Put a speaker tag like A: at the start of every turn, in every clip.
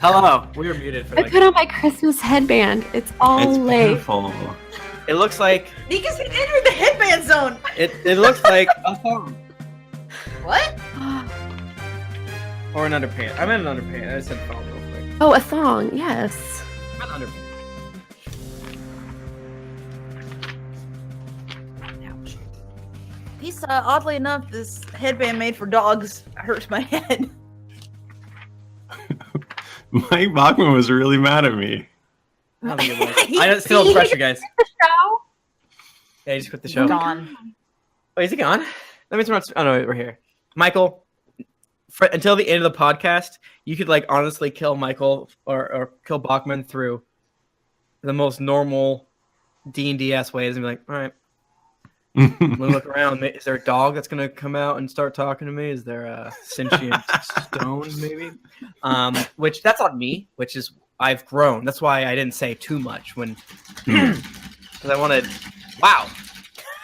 A: Hello. We were muted for
B: I put on my Christmas headband. It's all late.
C: Beautiful.
A: It looks like
D: Nica's entering the headband zone.
A: it looks like a thong
D: What?
A: or an underpants. I meant an underpants. I said thong real quick.
B: Oh, a thong. Yes.
A: Not underpants.
D: Ouch. He's oddly enough, this headband made for dogs hurts my head.
C: Mike Bachman was really mad at me.
A: I don't think it was. I just feel pressure, guys.
B: The show?
A: Yeah, he just quit the show.
D: Gone.
A: Wait, is he gone? That means we're not. Oh no, we're here. Michael, until the end of the podcast, you could like honestly kill Michael or kill Bachman through the most normal D&D-ass ways and be like, all right, I'm gonna look around. Is there a dog that's gonna come out and start talking to me? Is there a sentient stone, maybe? Which that's on me. Which is I've grown. That's why I didn't say too much when because I wanted. Wow.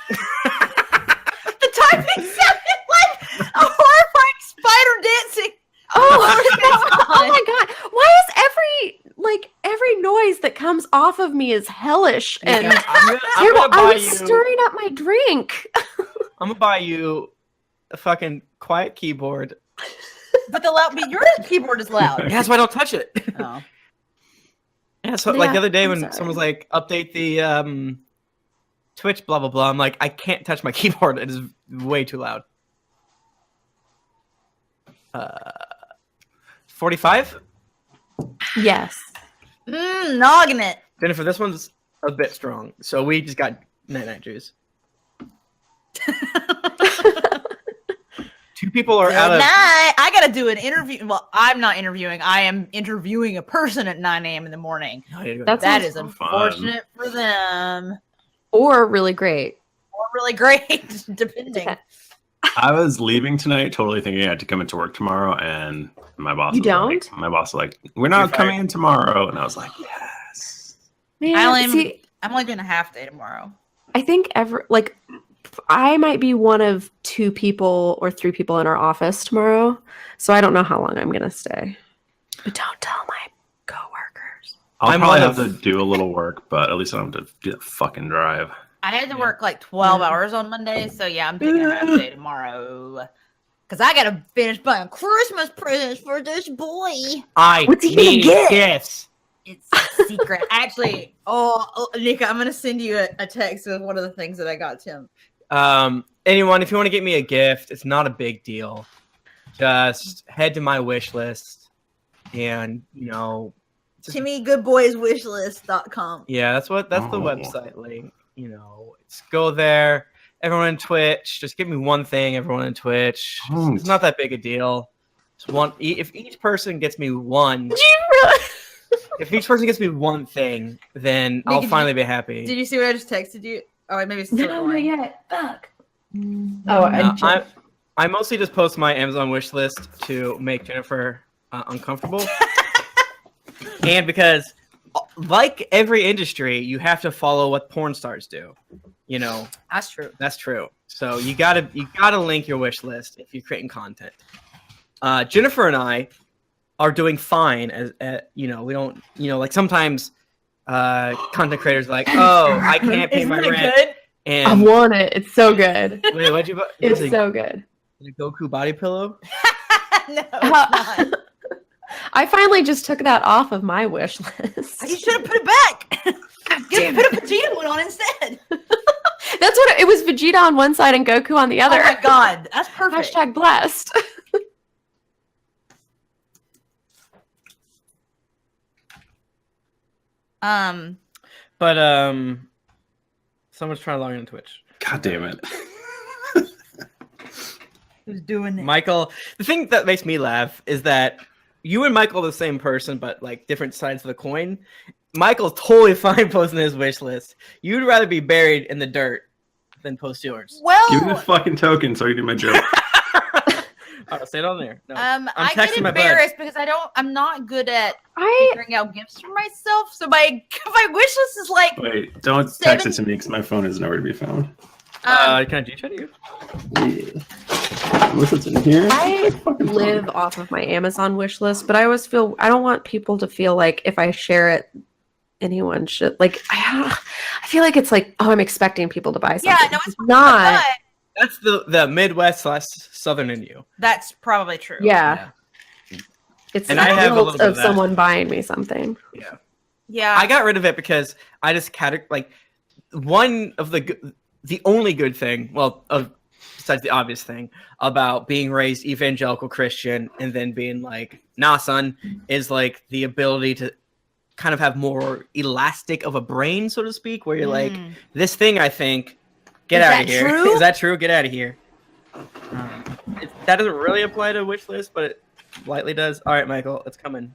D: The timing sounded like a horrifying spider dancing.
B: Oh my god! Why is every noise that comes off of me is hellish and
A: Yeah, I'm
B: terrible?
A: gonna
B: I
A: buy
B: was
A: you.
B: stirring up my drink.
A: I'm gonna buy you a fucking quiet keyboard.
D: But your keyboard is loud.
A: Yeah, that's why I don't touch it.
D: Oh.
A: Yeah, so like the
B: Yeah,
A: other day
B: I'm
A: when
B: sorry.
A: someone was like, update the Twitch, blah blah blah. I'm like, I can't touch my keyboard. It is way too loud. 45?
B: Yes.
D: Noggin it.
A: Jennifer, this one's a bit strong. So we just got night juice. Two people are out of.
D: Night. I gotta do an interview. Well, I'm not interviewing. I am interviewing a person at 9 a.m. in the morning.
B: That
D: That
B: sounds
D: is unfortunate for them.
B: Or really great.
D: Or really great, depending.
C: I was leaving tonight, totally thinking I had to come into work tomorrow, and my boss.
B: You
C: was
B: don't?
C: Like, my boss was like, "We're not
A: You're
C: coming
A: fired.
C: in tomorrow," and I was like, "Yes."
B: Man,
D: I'm only doing a half day tomorrow.
B: I think I might be one of 2 people or 3 people in our office tomorrow, so I don't know how long I'm gonna stay. But don't tell my coworkers.
C: I'll
A: I'm
C: probably
A: one
C: have
A: of-
C: to do a little work, but at least I don't have to do the fucking drive.
D: I had to work like 12 hours on Monday, so yeah, I'm taking a half day tomorrow. Because I gotta finish buying Christmas presents for this boy.
A: I
B: What's he gonna
A: need
B: get?
A: gifts.
D: It's a secret. Actually, Nika, I'm gonna send you a text with one of the things that I got Tim.
A: Anyone, if you want to get me a gift, it's not a big deal. Just head to my wish list and
D: TimmyGoodboysWishlist.com.
A: yeah, that's the website link. It's go there. Everyone in Twitch, just give me one thing. Everyone in Twitch, it's not that big a deal. Just one. If each person gets me one, if each person gets me one thing, then I'll finally be happy.
D: Did you see what I just texted you? Oh, wait, maybe it's still
B: No,
D: going.
B: not yet. Fuck.
A: No, I mostly just post my Amazon wish list to make Jennifer uncomfortable, and because, like every industry, you have to follow what porn stars do.
D: That's true.
A: That's true. So you gotta link your wish list if you're creating content. Jennifer and I are doing fine as we don't like sometimes content creators are like, oh, I can't pay my
D: Isn't it
A: rent.
D: good?
B: I
A: And
B: want it. It's so good.
A: wait, what'd you buy?
B: It's
A: Was it
B: so good.
A: a Goku body pillow?
D: No, it's not.
B: I finally just took that off of my wish list.
D: You should have put it back.
B: damn
D: Put a Vegeta one on instead.
B: That's what it was. Vegeta on one side and Goku on the other.
D: Oh my god, that's perfect.
B: Hashtag blessed.
A: But someone's trying to log into Twitch.
C: God damn it!
D: Who's doing it?
A: Michael, the thing that makes me laugh is that you and Michael are the same person, but like different sides of the coin. Michael's totally fine posting his wish list. You'd rather be buried in the dirt than post yours.
C: Give me the
D: Well,
C: fucking token so I can do my joke.
A: I'll say it on there. No,
D: I get
A: texting my bud.
D: embarrassed because I'm not good at
B: I
D: figuring out gifts for myself. So my wish list is like,
C: Wait, don't text it to me because my phone is nowhere to be found.
A: Can I G-chat you?
C: Yeah. Unless it's in here.
B: I
C: Fucking
B: live off of my Amazon wish list, but I always feel I don't want people to feel like if I share it, anyone should like. I feel like it's like, oh, I'm expecting people to buy something.
D: Yeah, no, it's
B: not.
D: but
A: That's the Midwest / Southern in you.
D: that's probably true.
B: Yeah. It's
A: And
B: the
A: I have a
B: guilt
A: little bit
B: of
A: of that.
B: someone buying me something.
A: Yeah.
D: Yeah.
A: I got rid of it because I just like one of the only good thing, well, besides the obvious thing about being raised evangelical Christian and then being like, nah, son, is like the ability to kind of have more elastic of a brain, so to speak, where you're like, this thing, I think, get
D: Is
A: out
D: that
A: of here.
D: true?
A: Is that true? Get out of here. That doesn't really apply to a wish list, but it lightly does. All right, Michael, it's coming.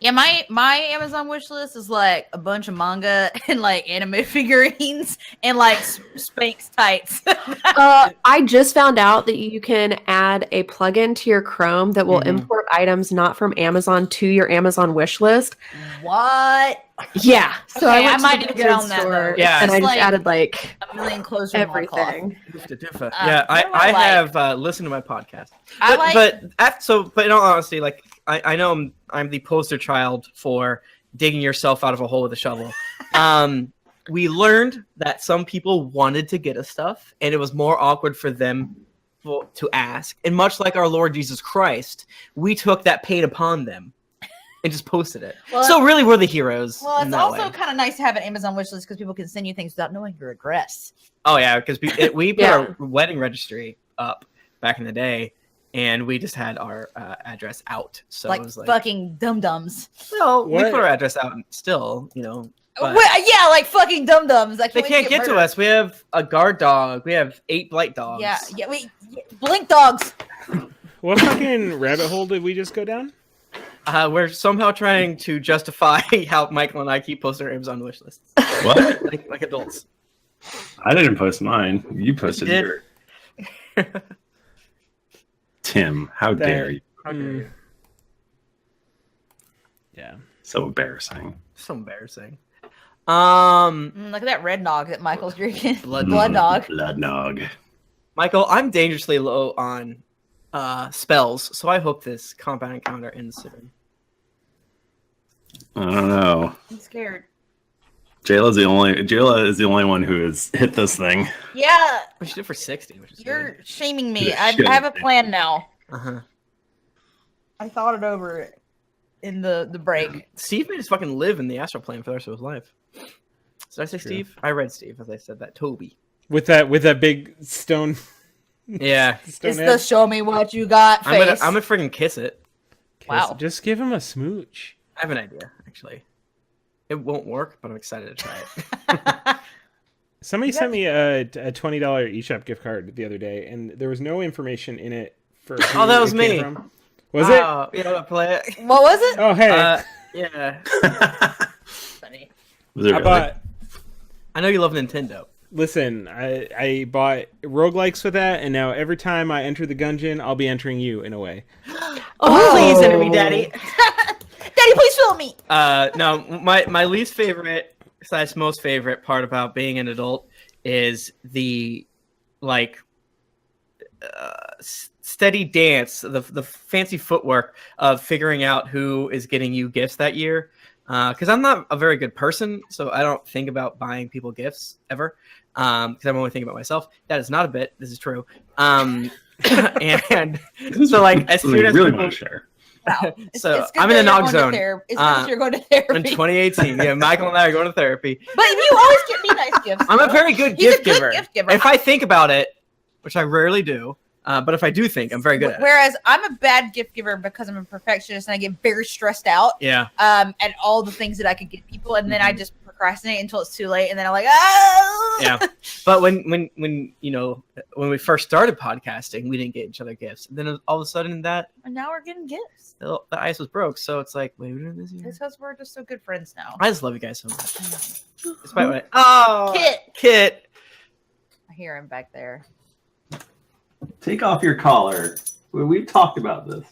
D: Yeah, my Amazon wish list is like a bunch of manga and like anime figurines and like Spanx tights.
B: I just found out that you can add a plugin to your Chrome that will import items not from Amazon to your Amazon wish list.
D: What?
B: Yeah. So
D: Okay,
B: I
D: I
B: went
D: might
B: to
D: need
B: the
D: to get on that,
B: store,
D: though.
A: Yeah,
B: and I
D: it's
B: just
D: like
B: added like
D: A million clothes from one cloth.
B: everything.
A: Yeah,
D: what do
A: I
D: I like?
A: have listened to my podcast.
D: I like-
A: But in all honesty, like I know I'm the poster child for digging yourself out of a hole with a shovel. We learned that some people wanted to get us stuff, and it was more awkward for them to ask. And much like our Lord Jesus Christ, we took that pain upon them and just posted it.
D: Well,
A: So really, we're the heroes.
D: Well,
A: in
D: it's
A: that
D: also
A: way.
D: kind of nice to have an Amazon wish list because people can send you things without knowing your address.
A: Oh yeah, because we put
B: Yeah.
A: our wedding registry up back in the day, and we just had our address out. So
D: Like,
A: it was like,
D: fucking dum-dums.
A: well, we
E: What?
A: put our address out still, but
D: Yeah, like fucking dum-dums. Like,
A: they can't get to us. We have a guard dog. We have 8 blight dogs.
D: Yeah, blink dogs.
E: What fucking rabbit hole did we just go down?
A: We're somehow trying to justify how Michael and I keep posting our Amazon wish lists,
C: What?
A: like adults.
C: I didn't post mine. You posted
A: You
C: your. Tim, how
E: That-
C: dare you?
A: How dare you?
E: Yeah.
C: So embarrassing.
A: So embarrassing.
D: Look at that red nog that Michael's drinking.
A: Blood
D: dog.
C: Blood nog.
A: Michael, I'm dangerously low on spells, so I hope this compound encounter ends soon.
C: I don't know.
D: I'm scared.
C: Jayla is the only one who has hit this thing.
D: Yeah,
A: We should do it for 60, which is
D: you're shaming me.
C: You
D: I
C: should.
D: have a plan now.
A: Uh-huh.
D: I thought it over in the break.
A: Steve may just fucking live in the astral plane for the rest of his life. Did I say
E: True.
A: Steve? I read Steve as I said that. Toby.
E: With that big stone.
A: Yeah.
E: stone
D: It's
E: head.
D: the show me what you got
A: I'm
D: face.
A: gonna freaking kiss it.
D: Wow.
E: Just give him a smooch.
A: I have an idea, actually. It won't work, but I'm excited to try it.
E: Somebody sent me a $20 eShop gift card the other day, and there was no information in it for.
A: Oh, that was
E: who it came
A: me.
E: from. Was it?
A: You know, play it.
D: What was it?
E: Oh, hey.
A: Yeah.
D: Funny.
C: Was it
E: I
C: really?
E: bought.
A: I know you love Nintendo.
E: Listen, I bought roguelikes with that, and now every time I enter the gungeon, I'll be entering you in a way.
A: Oh, please, enemy daddy.
D: Daddy, please film me.
A: No, my least favorite / most favorite part about being an adult is the like steady dance, the fancy footwork of figuring out who is getting you gifts that year. Because I'm not a very good person, so I don't think about buying people gifts ever. Because I'm only thinking about myself. That is not a bit. This is true. And so like as soon as
C: really
A: people,
C: want to share.
D: Wow.
A: So,
D: good
A: I'm in a
D: that you're
A: nog
D: going to
A: zone.
D: therapy. It's good that you're going to therapy.
A: in 2018, yeah, Michael and I are going to therapy.
D: But you always get me nice gifts.
A: I'm a
D: though.
A: very good
D: He's a
A: gift
D: good
A: giver.
D: gift giver.
A: If I think about it, which I rarely do, but if I do think, I'm very good at it.
D: Whereas I'm a bad gift giver because I'm a perfectionist and I get very stressed out
A: Yeah.
D: at all the things that I could get people, and then I just procrastinate until it's too late, and then I'm like, oh.
A: Yeah. But when when we first started podcasting, we didn't get each other gifts. And then all of a sudden that
D: And now we're getting gifts.
A: the ice was broke. So it's like, wait, we're doing this year?
D: It's because we're just so good friends now.
A: I just love you guys so much. Despite what oh
D: Kit.
A: Kit.
D: I hear him back there.
C: Take off your collar. We've talked about this.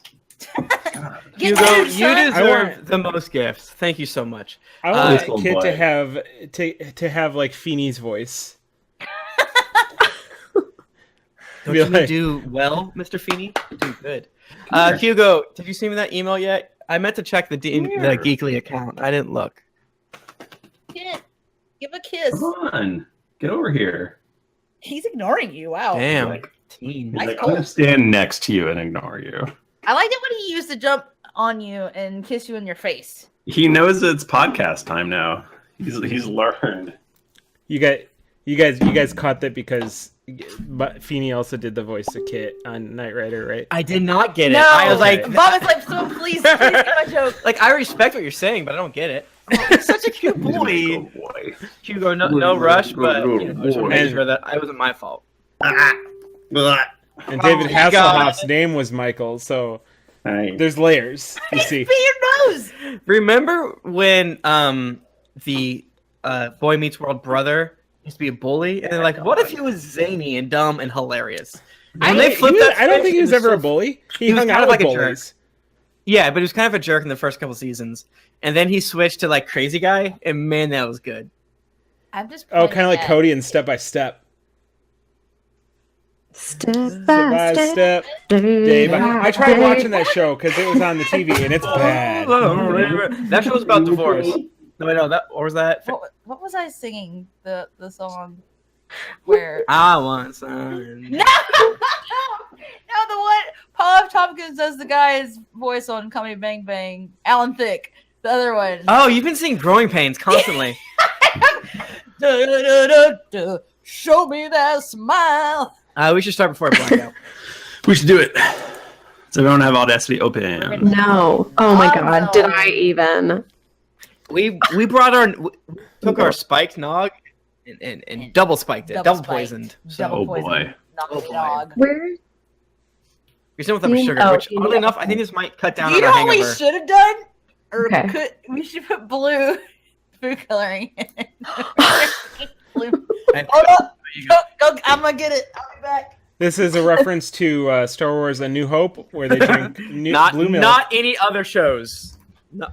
D: Get
A: Hugo,
D: out,
A: you
D: son.
A: deserve the most gifts. Thank you so much.
E: I want
C: Little
E: Kit
C: boy.
E: to have like Feeney's voice.
A: Don't
E: Be
A: you
E: like-
A: do well, Mr. Feeney? You do good. Hugo, did you see me that email yet? I meant to check the Geekly account. I didn't look.
D: Kid, give a kiss.
C: Come on, get over here.
D: He's ignoring you. Wow.
A: Damn.
C: Like-
A: Teen.
C: He's like, I'm gonna stand next to you and ignore you.
D: I liked it when he used to jump on you and kiss you in your face.
C: He knows it's podcast time now. He's learned.
E: You guys caught that because Feeney also did the voice of Kit on Knight Rider, right?
A: I did not get it.
D: No,
A: I was like,
D: Bob is like, so please get my joke.
A: like I respect what you're saying, but I don't get it. He's such a cute
C: He's a
A: boy.
C: good boy.
A: Hugo, no rush, but you know, I just want to make sure that I wasn't my fault.
E: And David
A: Oh my God.
E: Hasselhoff's name was Michael, so
C: Nice.
E: there's layers. You see,
D: Spit your nose.
A: Remember when the Boy Meets World brother used to be a bully, and they're like, what if he was zany and dumb and hilarious? And they flipped that.
E: I don't think he was
A: switch,
E: ever a
A: and
E: bully. He
A: he was
E: hung
A: kind
E: out
A: of
E: with
A: like a jerk.
E: bullies.
A: Yeah, but he was kind of a jerk in the first couple seasons, and then he switched to like crazy guy, and man, that was good.
D: I'm just
E: Oh, kind of
D: pointing
E: like
D: at-
E: Cody in Step by Step.
B: Step
E: Step
B: by
E: by
B: step,
E: step.
B: day
E: Dave,
B: by
E: I tried
B: day.
E: watching that show because it was on the TV and it's bad.
A: That show was about divorce. No, wait, no, that or was that?
D: What was I singing? The song where
A: I want some.
D: no, the one Paul F. Tompkins does the guy's voice on Comedy Bang Bang. Alan Thicke, the other one.
A: Oh, you've been seeing Growing Pains constantly.
D: Da-da-da-da-da. Show me that smile.
A: We should start before I black out.
C: We should do it. So we don't have Audacity open.
B: No. Oh my
D: Oh,
B: god.
D: no.
B: Did I even?
A: We took our spiked nog and double spiked it, double poisoned. So
D: Double
C: Oh,
D: poisoned.
C: boy.
D: Knock
A: Oh,
D: the
A: boy.
D: dog.
B: Where?
A: you're still without sugar,
B: Oh,
A: which
B: you
A: oddly
B: know.
A: enough, I think this might cut down
D: You
A: on
D: know
A: our
D: what we
A: hangover.
D: should have done? Or
B: Okay.
D: we should put blue food coloring in. Blue.
A: And-
D: Hold up. Go, I'm gonna get it. I'll be back.
E: This is a reference to Star Wars: A New Hope, where they drink blue milk
A: not any other shows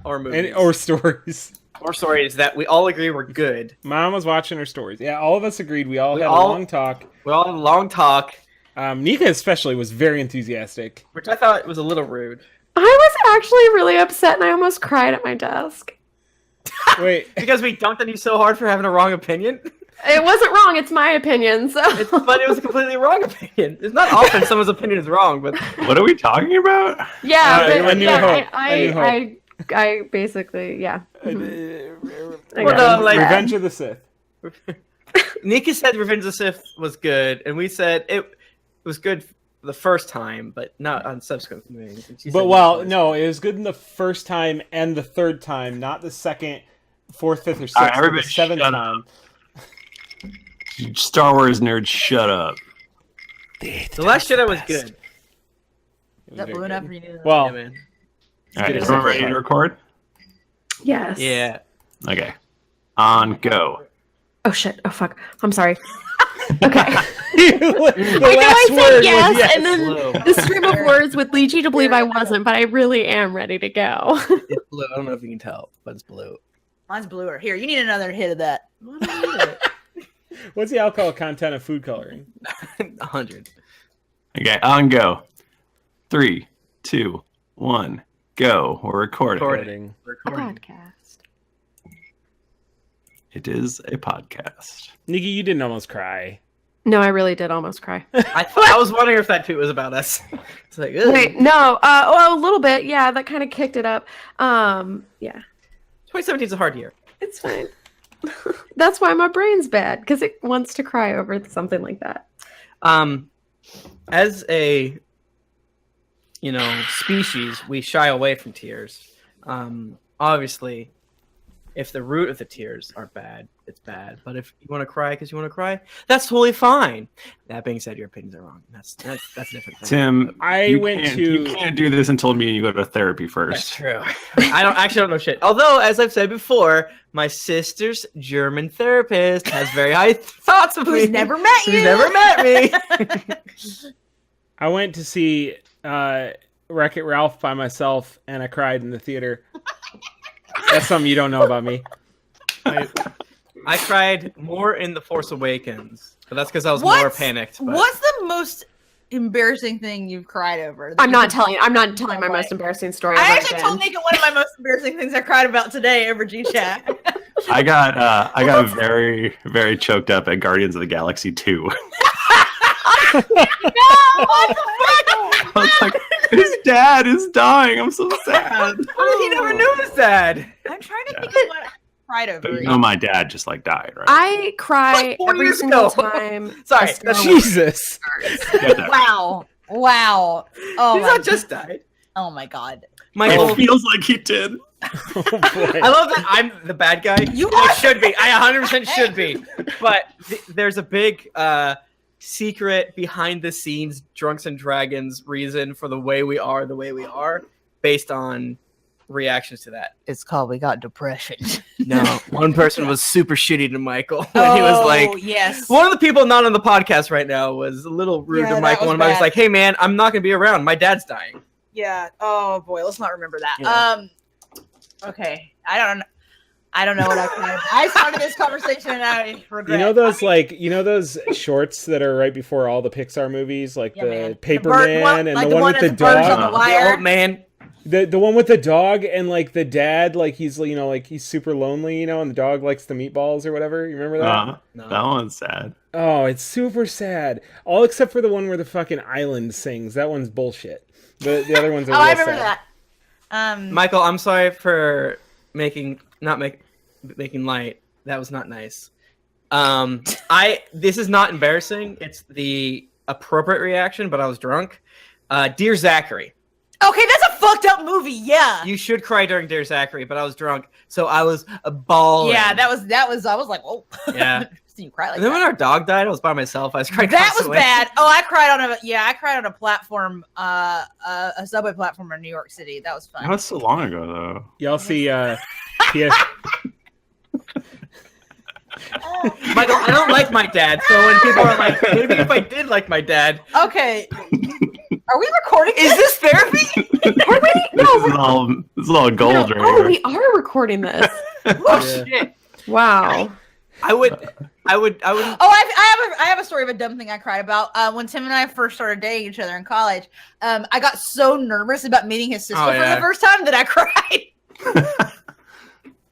A: or movies
E: or stories.
A: or stories that we all agree were good.
E: Mom was watching her stories. Yeah, all of us agreed. We all
A: We
E: had
A: all-
E: a long talk.
A: We all had a long talk,
E: Nika especially was very enthusiastic.
A: which I thought was a little rude.
B: I was actually really upset and I almost cried at my desk.
E: Wait,
A: Because we dunked on you so hard for having a wrong opinion.
B: It wasn't wrong. It's my opinion. So.
A: But it was a completely wrong opinion. It's not often someone's opinion is wrong, but
C: What are we talking about?
B: Yeah, but,
E: A New
B: yeah,
E: Hope. A New Hope.
B: I basically, yeah. I
A: Well,
B: got
A: no, like-
E: Revenge of the Sith.
A: Nika said Revenge of the Sith was good, and we said it was good the first time, but not on subsequent movies. And she
E: But
A: said
E: well,
A: it was.
E: no, it was good in the first time and the third time, not the second, fourth, fifth, or sixth,
C: All right,
E: but the
C: everybody
E: seventh
C: shut
E: time.
C: Star Wars nerds, shut up.
A: The Last Jedi was good.
E: It was
D: Is that
E: very
D: blue
E: good.
D: enough for you? To...
E: Well,
A: Yeah, man.
C: All right,
E: good
C: is
E: as
C: everyone
E: second
C: ready to
E: part.
C: record?
B: Yes.
A: Yeah.
C: Okay. On go.
B: Oh shit. Oh fuck. I'm sorry. Okay.
E: the
B: I know I
E: last
B: said
E: word
B: yes,
E: was yes.
B: and then
A: Blue.
B: the stream of words would lead you to believe I wasn't, but I really am ready to go.
A: It's blue. I don't know if you can tell, but it's blue.
D: Mine's bluer. Here, you need another hit of that.
E: What's the alcohol content of food coloring?
A: 100.
C: Okay, on go. 3, 2, 1, go. We're recording.
E: Recording.
B: A podcast.
C: It is a podcast.
E: Nikki, you didn't almost cry.
B: No, I really did almost cry.
A: I was wondering if that tweet was about us. It's like, ugh.
B: Wait, no. Well, a little bit. Yeah, that kind of kicked it up. Yeah,
A: 2017 is a hard year.
B: it's fine. That's why my brain's bad because it wants to cry over something like that.
A: As a species, we shy away from tears. Obviously, if the root of the tears are bad, it's bad. But if you want to cry because you want to cry, that's totally fine. That being said, your opinions are wrong. That's a different thing.
C: Tim,
E: I went
C: you
E: to.
C: can't do this until me and you go to therapy
A: That's
C: first.
A: true. I don't know shit. Although, as I've said before, my sister's German therapist has very high thoughts of me.
D: Who's never met you?
A: Who's never met me.
E: I went to see Wreck-It Ralph by myself, and I cried in the theater. That's something you don't know about me.
A: I cried more in The Force Awakens, but that's because I was
D: What's-
A: more panicked. But
D: What's the most embarrassing thing you've cried over?
B: I'm not telling my most embarrassing story.
D: I
B: ever
D: actually
B: again.
D: told Nika one of my most embarrassing things I cried about today over G-Chat.
C: I got very, very choked up at Guardians of the Galaxy 2.
D: What the fuck?
C: I was like, his dad is dying. I'm so sad.
A: He never knew his dad.
D: I'm trying to think of what I cried over.
C: But you know, my dad just like died, right?
B: I cry
A: Like 40
B: every
A: years
B: single
A: ago.
B: time.
A: Sorry,
B: a Star Wars
E: Jesus.
B: starts.
C: Get that.
D: Wow. Oh
A: He's
D: my,
A: not just died.
D: oh my god.
A: Michael,
C: It feels like he did.
E: Oh, boy.
A: I love that I'm the bad guy.
D: You
A: I
D: are.
A: should be. I 100% should be. But there's a big secret behind the scenes Drunks and Dragons reason for the way we are based on reactions to that.
D: It's called We Got Depression.
A: No, one person was super shitty to Michael. And he was like,
D: yes.
A: one of the people not on the podcast right now was a little rude
D: Yeah,
A: to
D: that
A: Michael.
D: was
A: And I was
D: bad.
A: like, hey man, I'm not going to be around. My dad's dying.
D: Yeah. Oh boy, let's not remember that.
A: Yeah.
D: Okay. I don't know what I cried. I started this conversation and I regret.
E: You know those shorts that are right before all the Pixar movies, like
D: Yeah,
E: the
D: man.
E: Paper
D: The bird
E: Man
D: one-
E: and
D: like
E: the one with the
D: that's birds on
E: dog.
D: the wire.
A: The old man.
E: The one with the dog and like the dad, like he's like he's super lonely, and the dog likes the meatballs or whatever. You remember that?
A: No.
C: That one's sad.
E: Oh, it's super sad. All except for the one where the fucking island sings. That one's bullshit. The other ones are
D: Oh,
E: real
D: I remember
E: sad.
D: that.
A: Michael, I'm sorry for making light. That was not nice. This is not embarrassing. It's the appropriate reaction, but I was drunk. Dear Zachary.
D: Okay, that's a fucked up movie. Yeah.
A: You should cry during Dear Zachary, but I was drunk, so I was bawling.
D: Yeah, that was. I was like, whoa.
A: Yeah.
D: So you cry like
A: And then
D: that.
A: when our dog died, I was by myself. I was crying.
D: That was
A: constantly.
D: bad. Oh, I cried on a platform, a subway platform in New York City. That was
C: That
D: fun.
C: was so long ago, though.
E: Y'all see
A: Michael, I don't like my dad, so when people are like, maybe if I did like my dad,
D: Okay. Are we recording?
A: is this therapy?
B: Are we? No,
C: This is all gold right
B: oh,
C: here.
B: we are recording this.
A: Oh shit!
B: Wow.
A: I would.
D: Oh, I have a story of a dumb thing I cried about. When Tim and I first started dating each other in college, I got so nervous about meeting his sister
A: Oh,
D: for
A: yeah.
D: the first time that I cried.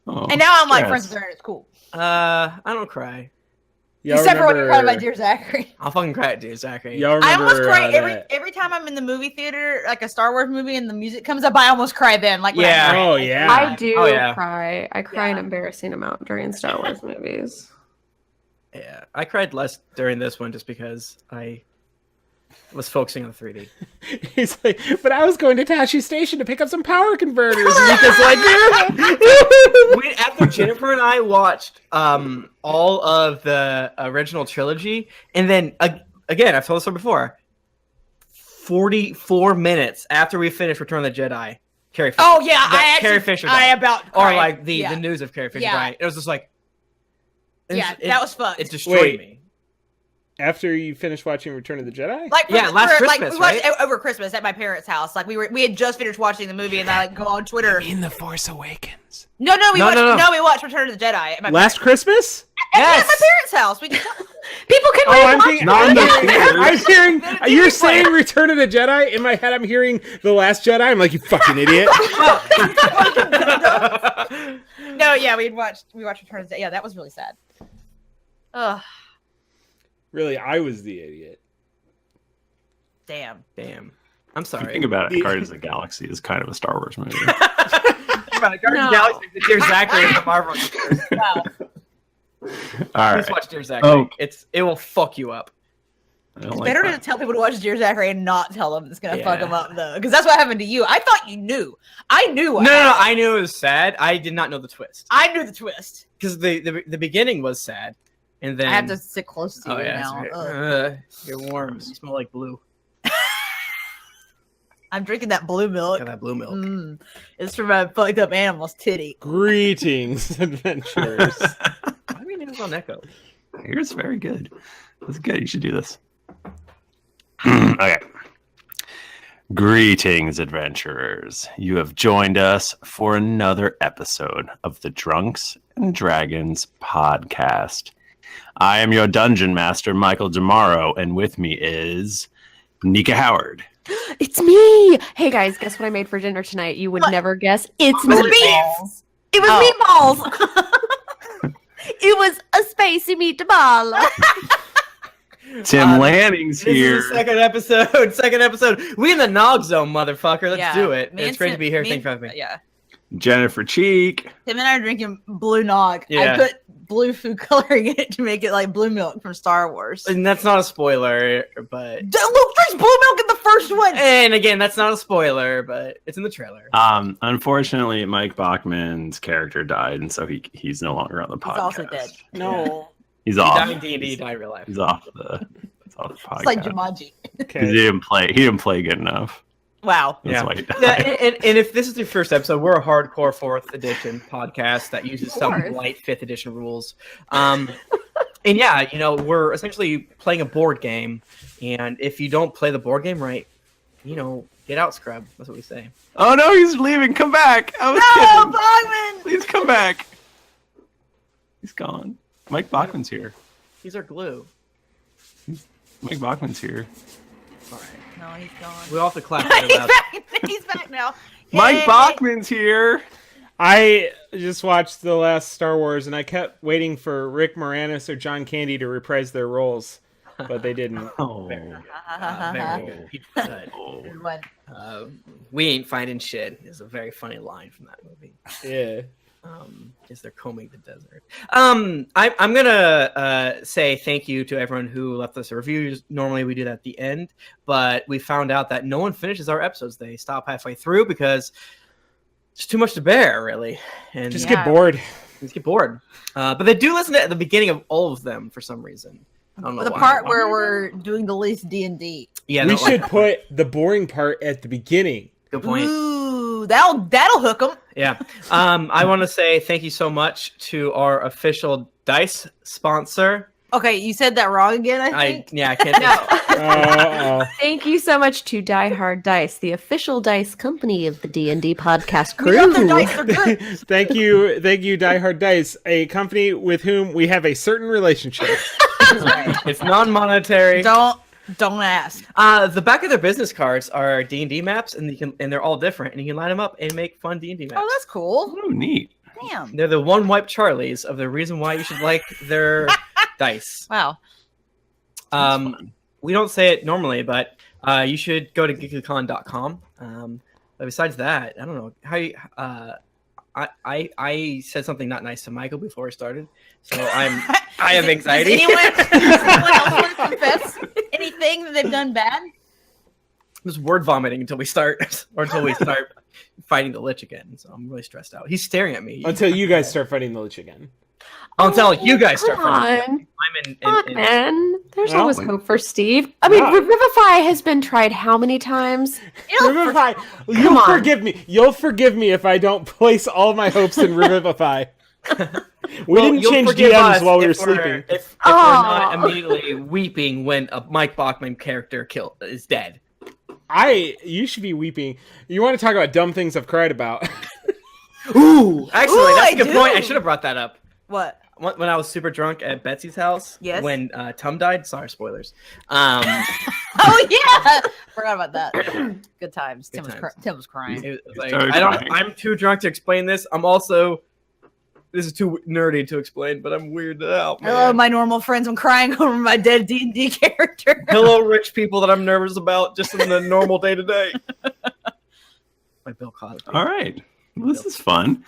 C: Oh,
D: And now I'm like
C: yes.
D: friends with her and it's cool.
A: I don't cry.
E: y'all
D: Except for when you cried
E: remember-
D: about Dear Zachary.
A: I'll fucking cry at Dear Zachary.
E: Y'all remember
D: I almost cry
E: that-
D: every time I'm in the movie theater, like a Star Wars movie, and the music comes up. I almost cry then. Like when
A: Yeah.
D: I cry.
E: Oh yeah.
B: I do
A: Oh, yeah.
B: cry. I cry an
D: Yeah.
B: embarrassing amount during Star Wars movies.
A: Yeah, I cried less during this one just because I was focusing on the 3D.
E: He's like, but I was going to Tashi Station to pick up some power converters. And Mika's like,
A: After Jennifer and I watched all of the original trilogy, and then again, I've told this story before. 44 minutes after we finished Return of the Jedi, Carrie Fisher.
D: Oh yeah,
A: Carrie Fisher
D: I
A: died.
D: about
A: Or
D: cried.
A: like the
D: Yeah.
A: news of Carrie Fisher
D: Yeah.
A: dying. It was just like,
D: Yeah,
A: it-
D: that was fucked.
A: It destroyed
E: Wait.
A: me.
E: after you finished watching Return of the Jedi?
D: Like
A: Yeah, last Christmas,
D: we watched
A: right?
D: it over Christmas at my parents' house. Like we had just finished watching the movie, and I like go on Twitter.
E: In The Force Awakens.
D: We
A: No,
D: watched
A: no, no.
D: we watched Return of the Jedi at my
E: Last Christmas?
D: at my
A: Yes.
D: parents' house. We
B: People can
E: Oh, I'm
B: rewatch
E: thinking.
C: Not in the
B: it.
C: theater.
E: I'm hearing.
D: The
E: You're
D: TV player.
E: saying Return of the Jedi. In my head, I'm hearing The Last Jedi. I'm like, you fucking idiot.
D: No, yeah, we watched Return of the Jedi. Yeah, that was really sad. Ugh,
E: Really, I was the idiot.
D: damn.
A: Damn. I'm
C: If
A: sorry.
C: you think about it, Guardians of the Galaxy is kind of a Star Wars movie.
A: About it, Guardians of
B: No.
A: the Galaxy, the Dear Zachary is the Marvel universe.
D: Wow.
A: Please
C: All right.
A: watch Dear Zachary.
C: Oh.
A: It will fuck you up.
C: I don't
D: It's
C: like
D: better
C: that.
D: to tell people to watch Dear Zachary and not tell them it's gonna fuck
A: Yeah.
D: them up though, because that's what happened to you. I thought you knew. I knew. What
A: No,
D: happened.
A: I knew it was sad. I did not know the twist
D: I knew the twist.
A: because the beginning was sad, and then
D: I have to sit close to
A: Oh
D: you
A: yeah,
D: now.
A: that's
D: Ugh.
A: right. You're warm. You smell like blue.
D: I'm drinking that blue milk.
A: Got that blue milk.
D: Mm. It's from a fucked up animal's titty.
E: Greetings, adventurers.
A: Why do we names on Echo?
C: Yours very good. That's good. You should do this. Okay. Greetings, adventurers. You have joined us for another episode of the Drunks and Dragons podcast. I am your dungeon master, Michael Demaro, and with me is Nika Howard.
B: It's me. Hey guys, guess what I made for dinner tonight? You would never guess. It's meatballs. It was meatballs. It was a spicy meatball.
C: Tim Lanning's
A: This
C: here.
A: is the second episode. Second episode. We in the Nog Zone, motherfucker. Let's do it.
D: Me
A: It's
D: and
A: great
D: Tim-
A: to be here.
D: me
A: Thanks for
D: and-
A: having me.
D: Yeah.
C: Jennifer Cheek.
D: Tim and I are drinking blue nog.
A: Yeah.
D: I put blue food coloring in it to make it like blue milk from Star Wars.
A: And that's not a spoiler, but
D: Look, there's blue milk in the first one.
A: and again, that's not a spoiler, but it's in the trailer.
C: Unfortunately, Mike Bachman's character died, and so he's no longer on the podcast.
D: He's also dead.
E: No.
C: He's
A: He
C: off.
A: died in D&D, he died in real life.
C: He's off the podcast.
D: It's like Jumanji.
C: He
E: Okay.
C: didn't play good enough.
D: Wow.
C: That's
A: Yeah.
C: why he died.
A: Yeah, and if this is your first episode, we're a hardcore 4th edition podcast that uses some
B: Fourth.
A: light 5th edition rules. And yeah, you know, we're essentially playing a board game, and if you don't play the board game right, you know, get out, scrub. That's what we say.
C: Oh no, he's leaving. Come back. I was
D: No,
C: kidding.
D: Bogman!
C: Please come back. He's gone. Mike Bachman's here.
A: He's our glue.
C: Mike Bachman's here.
A: All right.
D: No, he's gone.
A: We all have to clap.
D: he's
A: really loud.
D: back. He's back now.
C: Mike
D: Yay.
C: Bachman's here.
E: I just watched the last Star Wars, and I kept waiting for Rick Moranis or John Candy to reprise their roles, but they didn't.
C: Oh.
A: Very good. He said,
D: Good one.
A: we ain't finding shit is a very funny line from that movie.
E: Yeah.
A: As they're combing the desert. I'm gonna say thank you to everyone who left us a review. Normally we do that at the end, but we found out that no one finishes our episodes. They stop halfway through because it's too much to bear, really, and
E: Just
D: Yeah.
E: get bored.
A: just get bored. But they do listen to at the beginning of all of them for some reason. I don't know
D: The
A: why.
D: part where we're doing the least D&D.
A: yeah,
E: We
A: no,
E: should
A: like,
E: put the boring part at the beginning.
A: good point.
D: Ooh, that'll hook them.
A: Yeah. I want to say thank you so much to our official dice sponsor.
D: Okay, you said that wrong again, I think.
A: I can't think.
E: Uh-oh.
B: Thank you so much to Die Hard Dice, the official dice company of the D&D podcast
D: We love their
B: crew.
D: dice, they're good.
E: Thank you, Die Hard Dice, a company with whom we have a certain relationship.
A: It's non-monetary.
D: Don't ask.
A: The back of their business cards are D&D maps, and they're all different, and you can line them up and make fun D&D maps.
D: Oh, that's cool.
C: Oh, neat.
D: Damn.
A: They're the one wipe Charlies of the reason why you should like their dice.
D: Wow.
A: We don't say it normally, but you should go to GeeklyCon.com. But besides that, I don't know how you. I said something not nice to Michael before we started, so I have anxiety.
D: Does anyone else want to confess anything that they've done bad?
A: I'm just word vomiting until we start, or until we start fighting the Lich again. So I'm really stressed out. He's staring at me.
E: Until you guys start fighting the Lich again.
A: Until you guys start
B: Come
A: fighting.
B: on.
A: I'm
B: Come on, man. There's
E: Well,
B: always hope for Steve. I mean,
E: Yeah.
B: Revivify has been tried how many times?
E: Revivify.
B: Come
E: You'll
B: on.
E: forgive me. You'll forgive me if I don't place all my hopes in Revivify. We
A: Well,
E: didn't
A: you'll
E: change
A: forgive
E: DMs
A: us
E: while we were
A: if we're-
E: sleeping.
A: If we're not
B: Aw.
A: immediately weeping when a Mike Bachman character is dead.
E: You should be weeping. You want to talk about dumb things I've cried about?
A: Ooh, actually,
D: Ooh,
A: that's
D: I
A: a good
D: do.
A: point. I should have brought that up.
D: What?
A: When I was super drunk at Betsy's house,
D: Yes.
A: when Tum died. Sorry, spoilers.
D: Oh yeah, forgot about that. Good times.
A: Good
D: Tim
A: times.
D: was crying.
A: It was like,
C: Totally fine.
A: I'm too drunk to explain this. I'm also. This is too nerdy to explain, but I'm weirded out. Man.
D: Hello, my normal friends. I'm crying over my dead D&D character.
A: Hello, rich people that I'm nervous about just in the normal day to day. My Bill Cosby.
C: All right. Well, this is fun.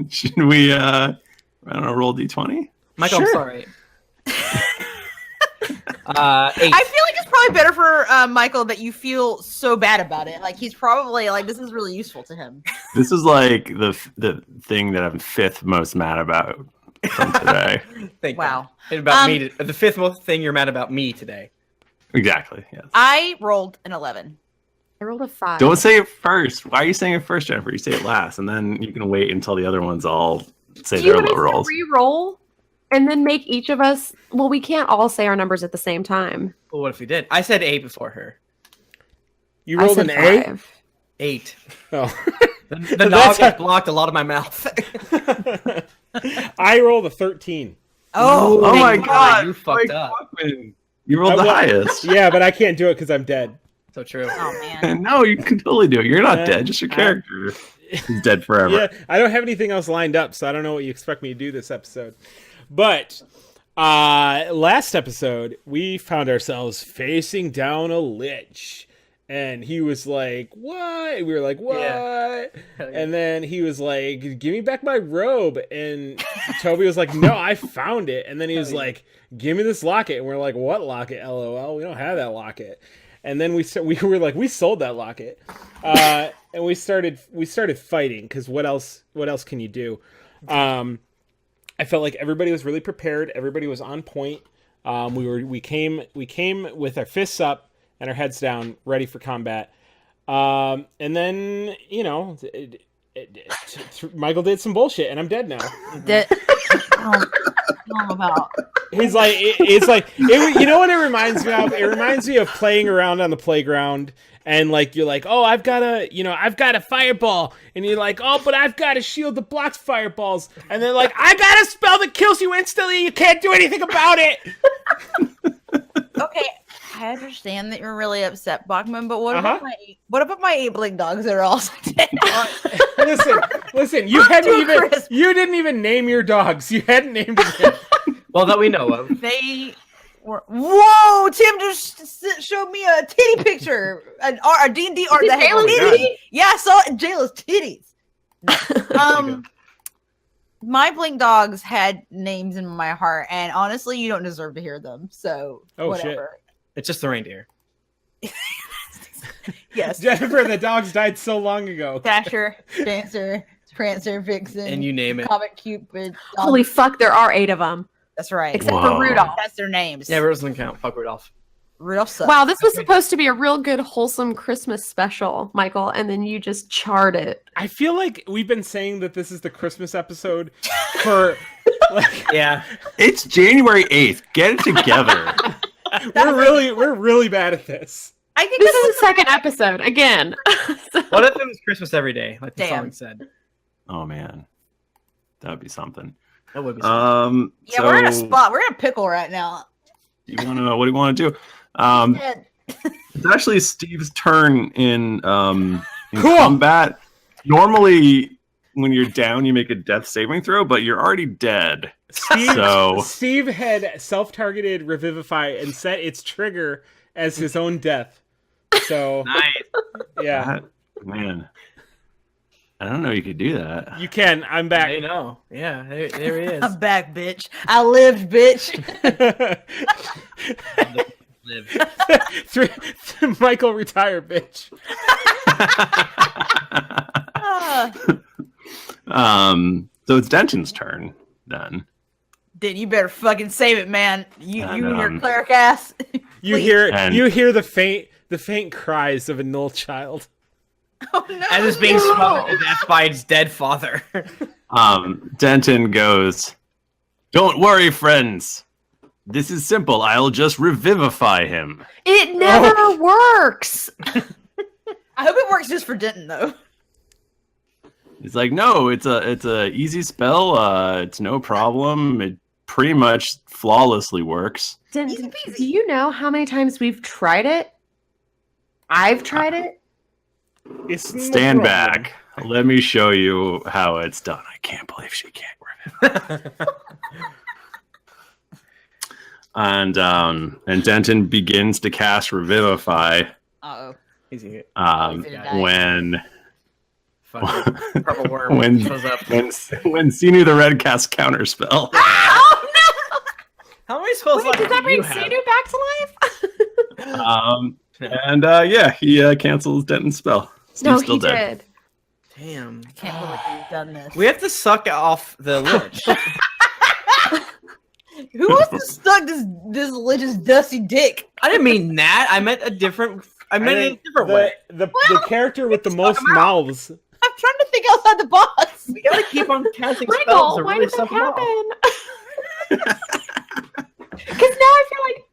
C: Should we, I don't know, roll D20?
A: Michael,
E: Sure.
A: I'm sorry. 8.
D: I feel like it's probably better for Michael that you feel so bad about it. Like he's probably like this is really useful to him.
C: This is like the thing that I'm fifth most mad about from today.
A: Thank
D: Wow.
A: God. And about me. The fifth most thing you're mad about me today.
C: Exactly. Yes.
D: I rolled an 11.
B: I rolled a 5.
C: Don't say it first. Why are you saying it first, Jennifer? You say it last, and then you can wait until the other ones all say
B: Do you
C: their
B: want
C: low
B: us
C: rolls.
B: to re-roll and then make each of us? Well, we can't all say our numbers at the same time.
A: Well, what if we did? I said 8 before her.
E: You
B: I
E: rolled
B: said
E: an A?
B: 5.
A: 8.
E: Oh.
A: The
E: That's
A: knob
E: how-
A: has blocked a lot of my mouth.
E: I rolled a 13.
D: Oh,
C: Oh my
A: God,
C: god!
A: you fucked
C: Mike
A: up.
C: Bachman. You rolled the highest.
E: Yeah, but I can't do it because I'm dead.
A: So true.
D: Oh man.
C: No, you can totally do it. You're not dead. Just your character is dead forever.
E: Yeah, I don't have anything else lined up, so I don't know what you expect me to do this episode. But last episode, we found ourselves facing down a lich. And he was like, what? We were like, what?
A: Yeah.
E: And then he was like, give me back my robe. And Toby was like, no, I found it. And then he was like, give me this locket. And we're like, what locket? LOL. We don't have that locket. And then we were like, we sold that locket. And we started fighting because what else can you do? I felt like everybody was really prepared. Everybody was on point. We came with our fists up and our heads down, ready for combat. And then, Michael did some bullshit, and I'm dead now.
D: That I don't know about.
E: He's like, you know what it reminds me of? It reminds me of playing around on the playground, and like you're like, oh, I've got a fireball, and you're like, oh, but I've got a shield that blocks fireballs, and then like, I got a spell that kills you instantly. You can't do anything about it.
D: Okay, I understand that you're really upset, Bachman, but what about my 8 blink dogs that are also dead?
E: Listen, you didn't even name your dogs. You hadn't named them yet.
A: Well, that we know of.
D: They were. Whoa! Tim just showed me a titty picture, a D&D art that had titties. Yeah, I saw Jayla's titties. My blink dogs had names in my heart, and honestly, you don't deserve to hear them. So whatever.
E: Shit.
A: It's just the reindeer.
D: Yes,
E: Jennifer, the dogs died so long ago.
D: Dasher, Dancer, Prancer, Vixen,
A: And you name it.
D: Comet, Cupid.
B: Holy fuck, there are 8 of them.
D: That's right.
B: Except for Rudolph.
D: That's their names.
A: Yeah, Rudolph doesn't count. Fuck Rudolph.
D: Rudolph sucks.
B: Wow, this was supposed to be a real good, wholesome Christmas special, Michael, and then you just charred it.
E: I feel like we've been saying that this is the Christmas episode for
A: Yeah.
C: It's January 8th. Get it together.
E: we're really bad at this.
D: I think
B: This is the second episode, again.
A: What if it was Christmas every day, like the
D: Damn.
A: song said?
C: Oh man, that would be something.
A: That would be.
D: Yeah, we're in a spot. We're in a pickle right now.
C: You want to know what do you want to do? It's actually Steve's turn in combat. Normally, when you're down, you make a death saving throw, but you're already dead.
E: Steve had self-targeted Revivify and set its trigger as his own death. So
A: Nice.
E: Yeah,
C: Man, I don't know you could do that.
E: you can. I'm back.
A: I know. Yeah, there he is.
D: I'm back, bitch. I lived, bitch.
A: Live.
E: Michael, retire, bitch.
C: So it's Denton's turn then.
D: Then you better fucking save it, man. You and your
C: And,
D: cleric ass.
E: You
C: And-
E: hear the faint cries of a null child.
D: Oh no!
A: As it's being smothered to death by its dead father.
C: Denton goes, "Don't worry, friends. This is simple. I'll just revivify him."
B: It never works.
D: I hope it works just for Denton, though.
C: He's like, "No, it's a easy spell. It's no problem. It pretty much flawlessly works."
B: Do you know how many times we've tried it? I've tried it.
E: It's no
C: Stand
E: problem.
C: back. Let me show you how it's done. I can't believe she can't revivify. And Denton begins to cast Revivify
D: Uh-oh.
A: Easy.
C: when
A: Fucking purple worm
C: when
A: shows up.
C: when Sinu the Red casts Counterspell.
D: Oh no!
A: How many spells
B: Wait, does that bring Sinu back to life?
C: He cancels Denton's spell.
B: No,
C: Steve's still
B: he
C: dead.
B: did.
A: Damn.
D: I can't believe you've done this.
A: We have to suck off the lich.
D: Who wants to stuck this lich's dusty dick?
A: I didn't mean that. I meant a different. I meant it in a different way.
E: The character with the most mouths.
D: I'm trying to think outside the box.
A: We gotta keep on casting spells
B: Michael,
A: to
B: why
A: really
B: did that
A: suck them off.
B: happen? Because now I feel like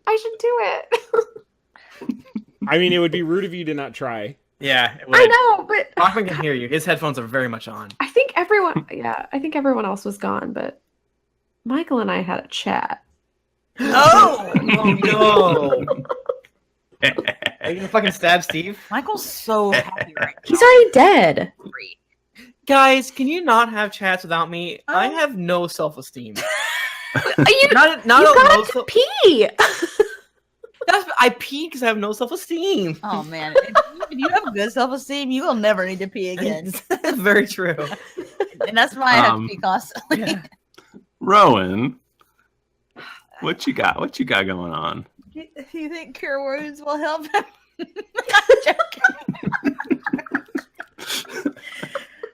B: I should do it.
E: I mean, it would be rude of you to not try.
A: Yeah, it
B: I
A: would.
B: know, but
A: Bachman can hear you. His headphones are very much on.
B: I think everyone else was gone, but Michael and I had a chat.
D: Oh,
A: Oh no! Are you gonna fucking stab Steve?
D: Michael's so happy right now.
B: He's already dead.
D: Great.
A: Guys, can you not have chats without me? I
D: Oh.
A: have no self-esteem.
B: You
A: Not
B: got
A: low
B: to pee.
A: I pee because I have no self-esteem.
D: Oh man, if you have good self-esteem, you will never need to pee again,
A: That's very true.
D: and that's why I have to pee constantly.
A: Yeah.
C: Rowan, what you got? What you got going on?
D: Do you think cure wounds will help him?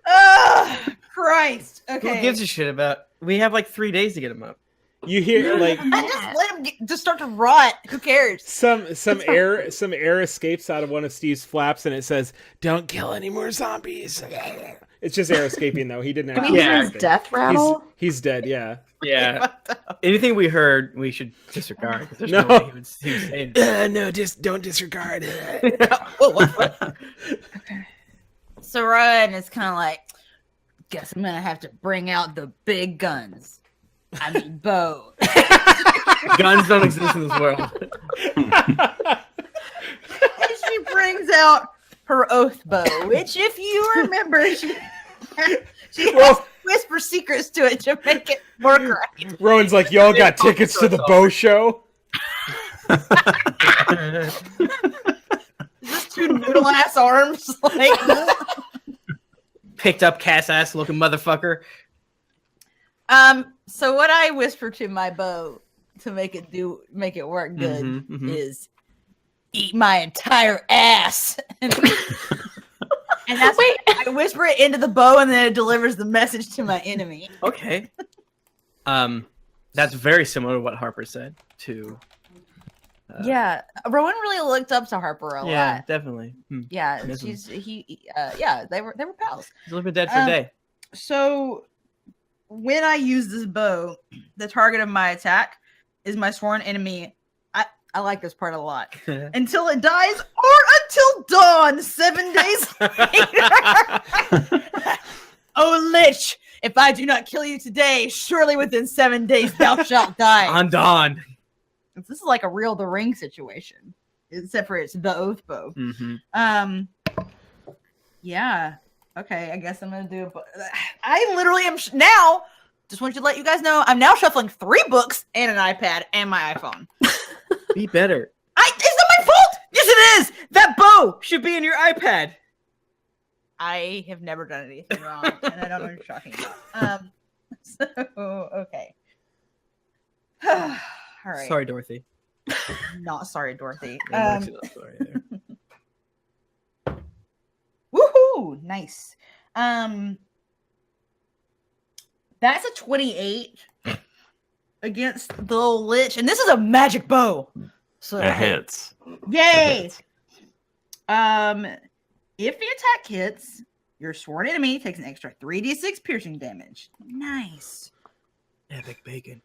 D: Oh, Christ. Okay.
A: Who gives a shit about? We have like 3 days to get him up.
E: You hear like
D: I just let him just start to rot. Who cares?
E: some air escapes out of one of Steve's flaps, and it says, "Don't kill any more zombies." It's just air escaping though. He didn't
B: I
E: actually.
B: mean,
A: Yeah.
B: his death rattle.
E: He's dead. Yeah.
A: Yeah. Anything we heard, we should disregard. 'Cause there's no,
E: No.
A: way he would say it.
E: No, just don't disregard.
A: Whoa, what?
D: So Ryan is kind of like, guess I'm gonna have to bring out the big guns. I mean, bow.
A: Guns don't exist in this world.
D: And she brings out her oath bow, which, if you remember, she has whisper secrets to it to make it work right.
E: Rowan's like, y'all got tickets to the bow show?
D: Just two noodle ass arms, like.
A: Picked up Cass ass looking motherfucker.
D: So what I whisper to my bow to make it work good
A: Mhm.
D: is eat my entire ass. And that's
B: Wait.
D: I whisper it into the bow, and then it delivers the message to my enemy.
A: Okay. That's very similar to what Harper said to.
D: Yeah, Rowan really looked up to Harper a
A: Yeah,
D: lot.
A: definitely.
D: Yeah,
A: Isn't.
D: they were pals.
A: He's a little bit dead for a day.
D: So when I use this bow, the target of my attack is my sworn enemy. I like this part a lot. Until it dies or until dawn, 7 days later. Oh, Lich, if I do not kill you today, surely within 7 days thou shalt die.
A: On Dawn.
D: This is like a real The Ring situation, except for it's the oath bow.
A: Mm-hmm.
D: Yeah. Okay, I guess I'm gonna do it. I literally am now. Just want to let you guys know, I'm now shuffling 3 books and an iPad and my iPhone.
A: Be better.
D: It's not my fault.
A: Yes, it is. That bow should be in your iPad.
D: I have never done anything wrong, and I don't know what you're talking about. So okay. All right.
A: Sorry, Dorothy.
D: Not sorry, Dorothy.
A: Yeah, Dorothy's not sorry there.
D: Woohoo! Nice. That's a 28 against the little lich, and this is a magic bow. So
C: It hits.
D: yay! If the attack hits, your sworn enemy takes an extra 3d6 piercing damage. Nice.
A: Epic bacon.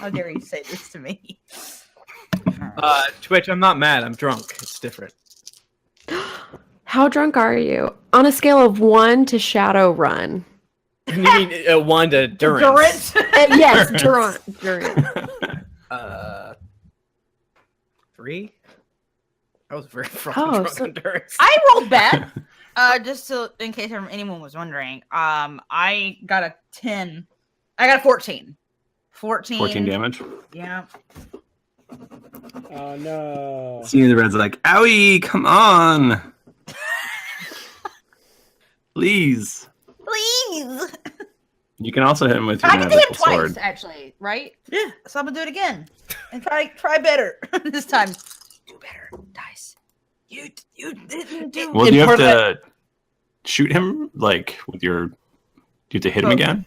D: How dare you say this to me?
A: Twitch, I'm not mad. I'm drunk. It's different.
B: How drunk are you? On a scale of 1 to shadow run.
A: You mean 1 to Durance?
B: Yes, drunk.
A: 3? I was very
B: Oh,
A: drunk
B: so-
A: on Durance.
D: I rolled bad. Just so in case anyone was wondering, I got a 10. I got a 14. 14
C: damage.
D: Yeah.
E: Oh no.
C: Sinu the Red's like, owie, come on. Please.
D: Please.
C: You can also hit him with your
D: I can hit him
C: magical
D: twice,
C: sword.
D: actually, right?
A: Yeah.
D: So I'm gonna do it again and try better this time. Do better, dice. You didn't do.
C: Well, do you have
A: part of
C: to shoot him, like, with your... Do you have to hit him
D: Both.
C: again?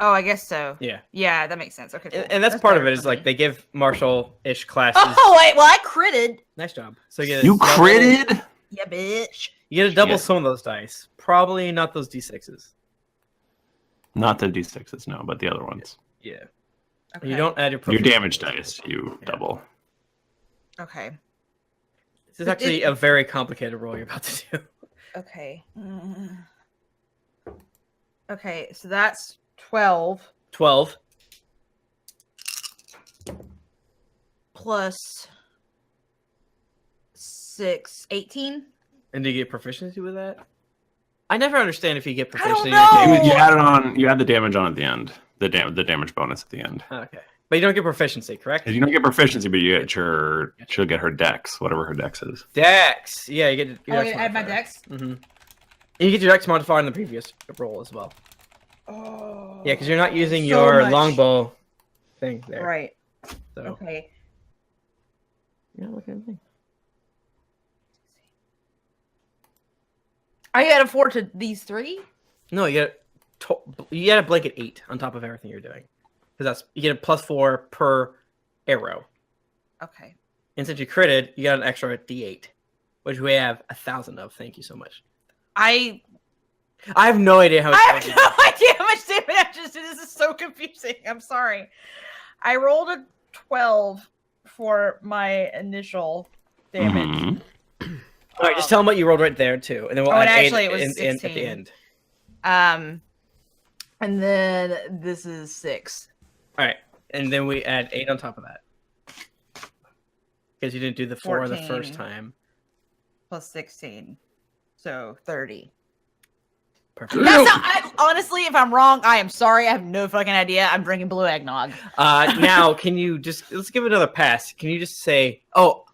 D: Oh, I guess so.
A: Yeah.
D: Yeah, that makes sense. Okay, cool.
A: And that's part of
D: better
A: it is
D: for
A: like
D: me.
A: they give martial-ish classes.
D: Oh wait, well I critted.
A: Nice job. So you get a
C: You
A: double-
C: critted?
D: Yeah, bitch.
A: You get a double
C: Shit.
A: some of those dice. Probably not those d6s.
C: Not the d6s, no, but the other ones.
A: Yeah.
D: Okay.
A: You don't add your
C: Your
A: proficiency.
C: damage dice, you double.
D: Okay.
A: This is actually a very complicated roll you're about to do.
D: Okay. Okay, so that's 12.
A: 12.
D: plus 6, 18.
A: And do you get proficiency with that? I never understand if you get
D: I
A: proficiency.
D: don't know!
C: You add it on. You add the damage on at the end. The damage bonus at the end.
A: Okay, but you don't get proficiency, correct?
C: You don't get proficiency, but you get she'll get her dex, whatever her dex is.
A: Dex. Yeah, you get. Your
D: Oh, I
A: dex
D: can add my
A: modifier.
D: dex?
A: Mm-hmm. You get your dex modifier in the previous roll as well.
D: Oh.
A: Yeah, because you're not using
D: so
A: your
D: much.
A: longbow thing there.
D: Right.
A: So
D: Okay.
A: you're not looking at anything.
D: I add a 4 to these 3?
A: No, you get a blanket 8 on top of everything you're doing, because that's you get a +4 per arrow.
D: Okay.
A: And since you critted, you got an extra D8, which we have 1,000 of. Thank you so much.
D: I
A: have no idea how.
D: have no idea how much damage I just did. This is so confusing. I'm sorry. I rolled a 12 for my initial damage.
C: Mhm.
A: All right, just tell them what you rolled right there too, and then we'll
D: Oh,
A: add
D: and
A: 8
D: actually it was
A: at the
D: 16.
A: end.
D: And then this is 6.
A: All right, and then we add 8 on top of that because you didn't do the 4 the
D: 14.
A: first time.
D: Plus 16. So 30.
A: Perfect.
D: That's not, honestly, if I'm wrong, I am sorry. I have no fucking idea. I'm drinking blue eggnog.
A: Now, can you let's give it another pass? Can you just say, "Oh,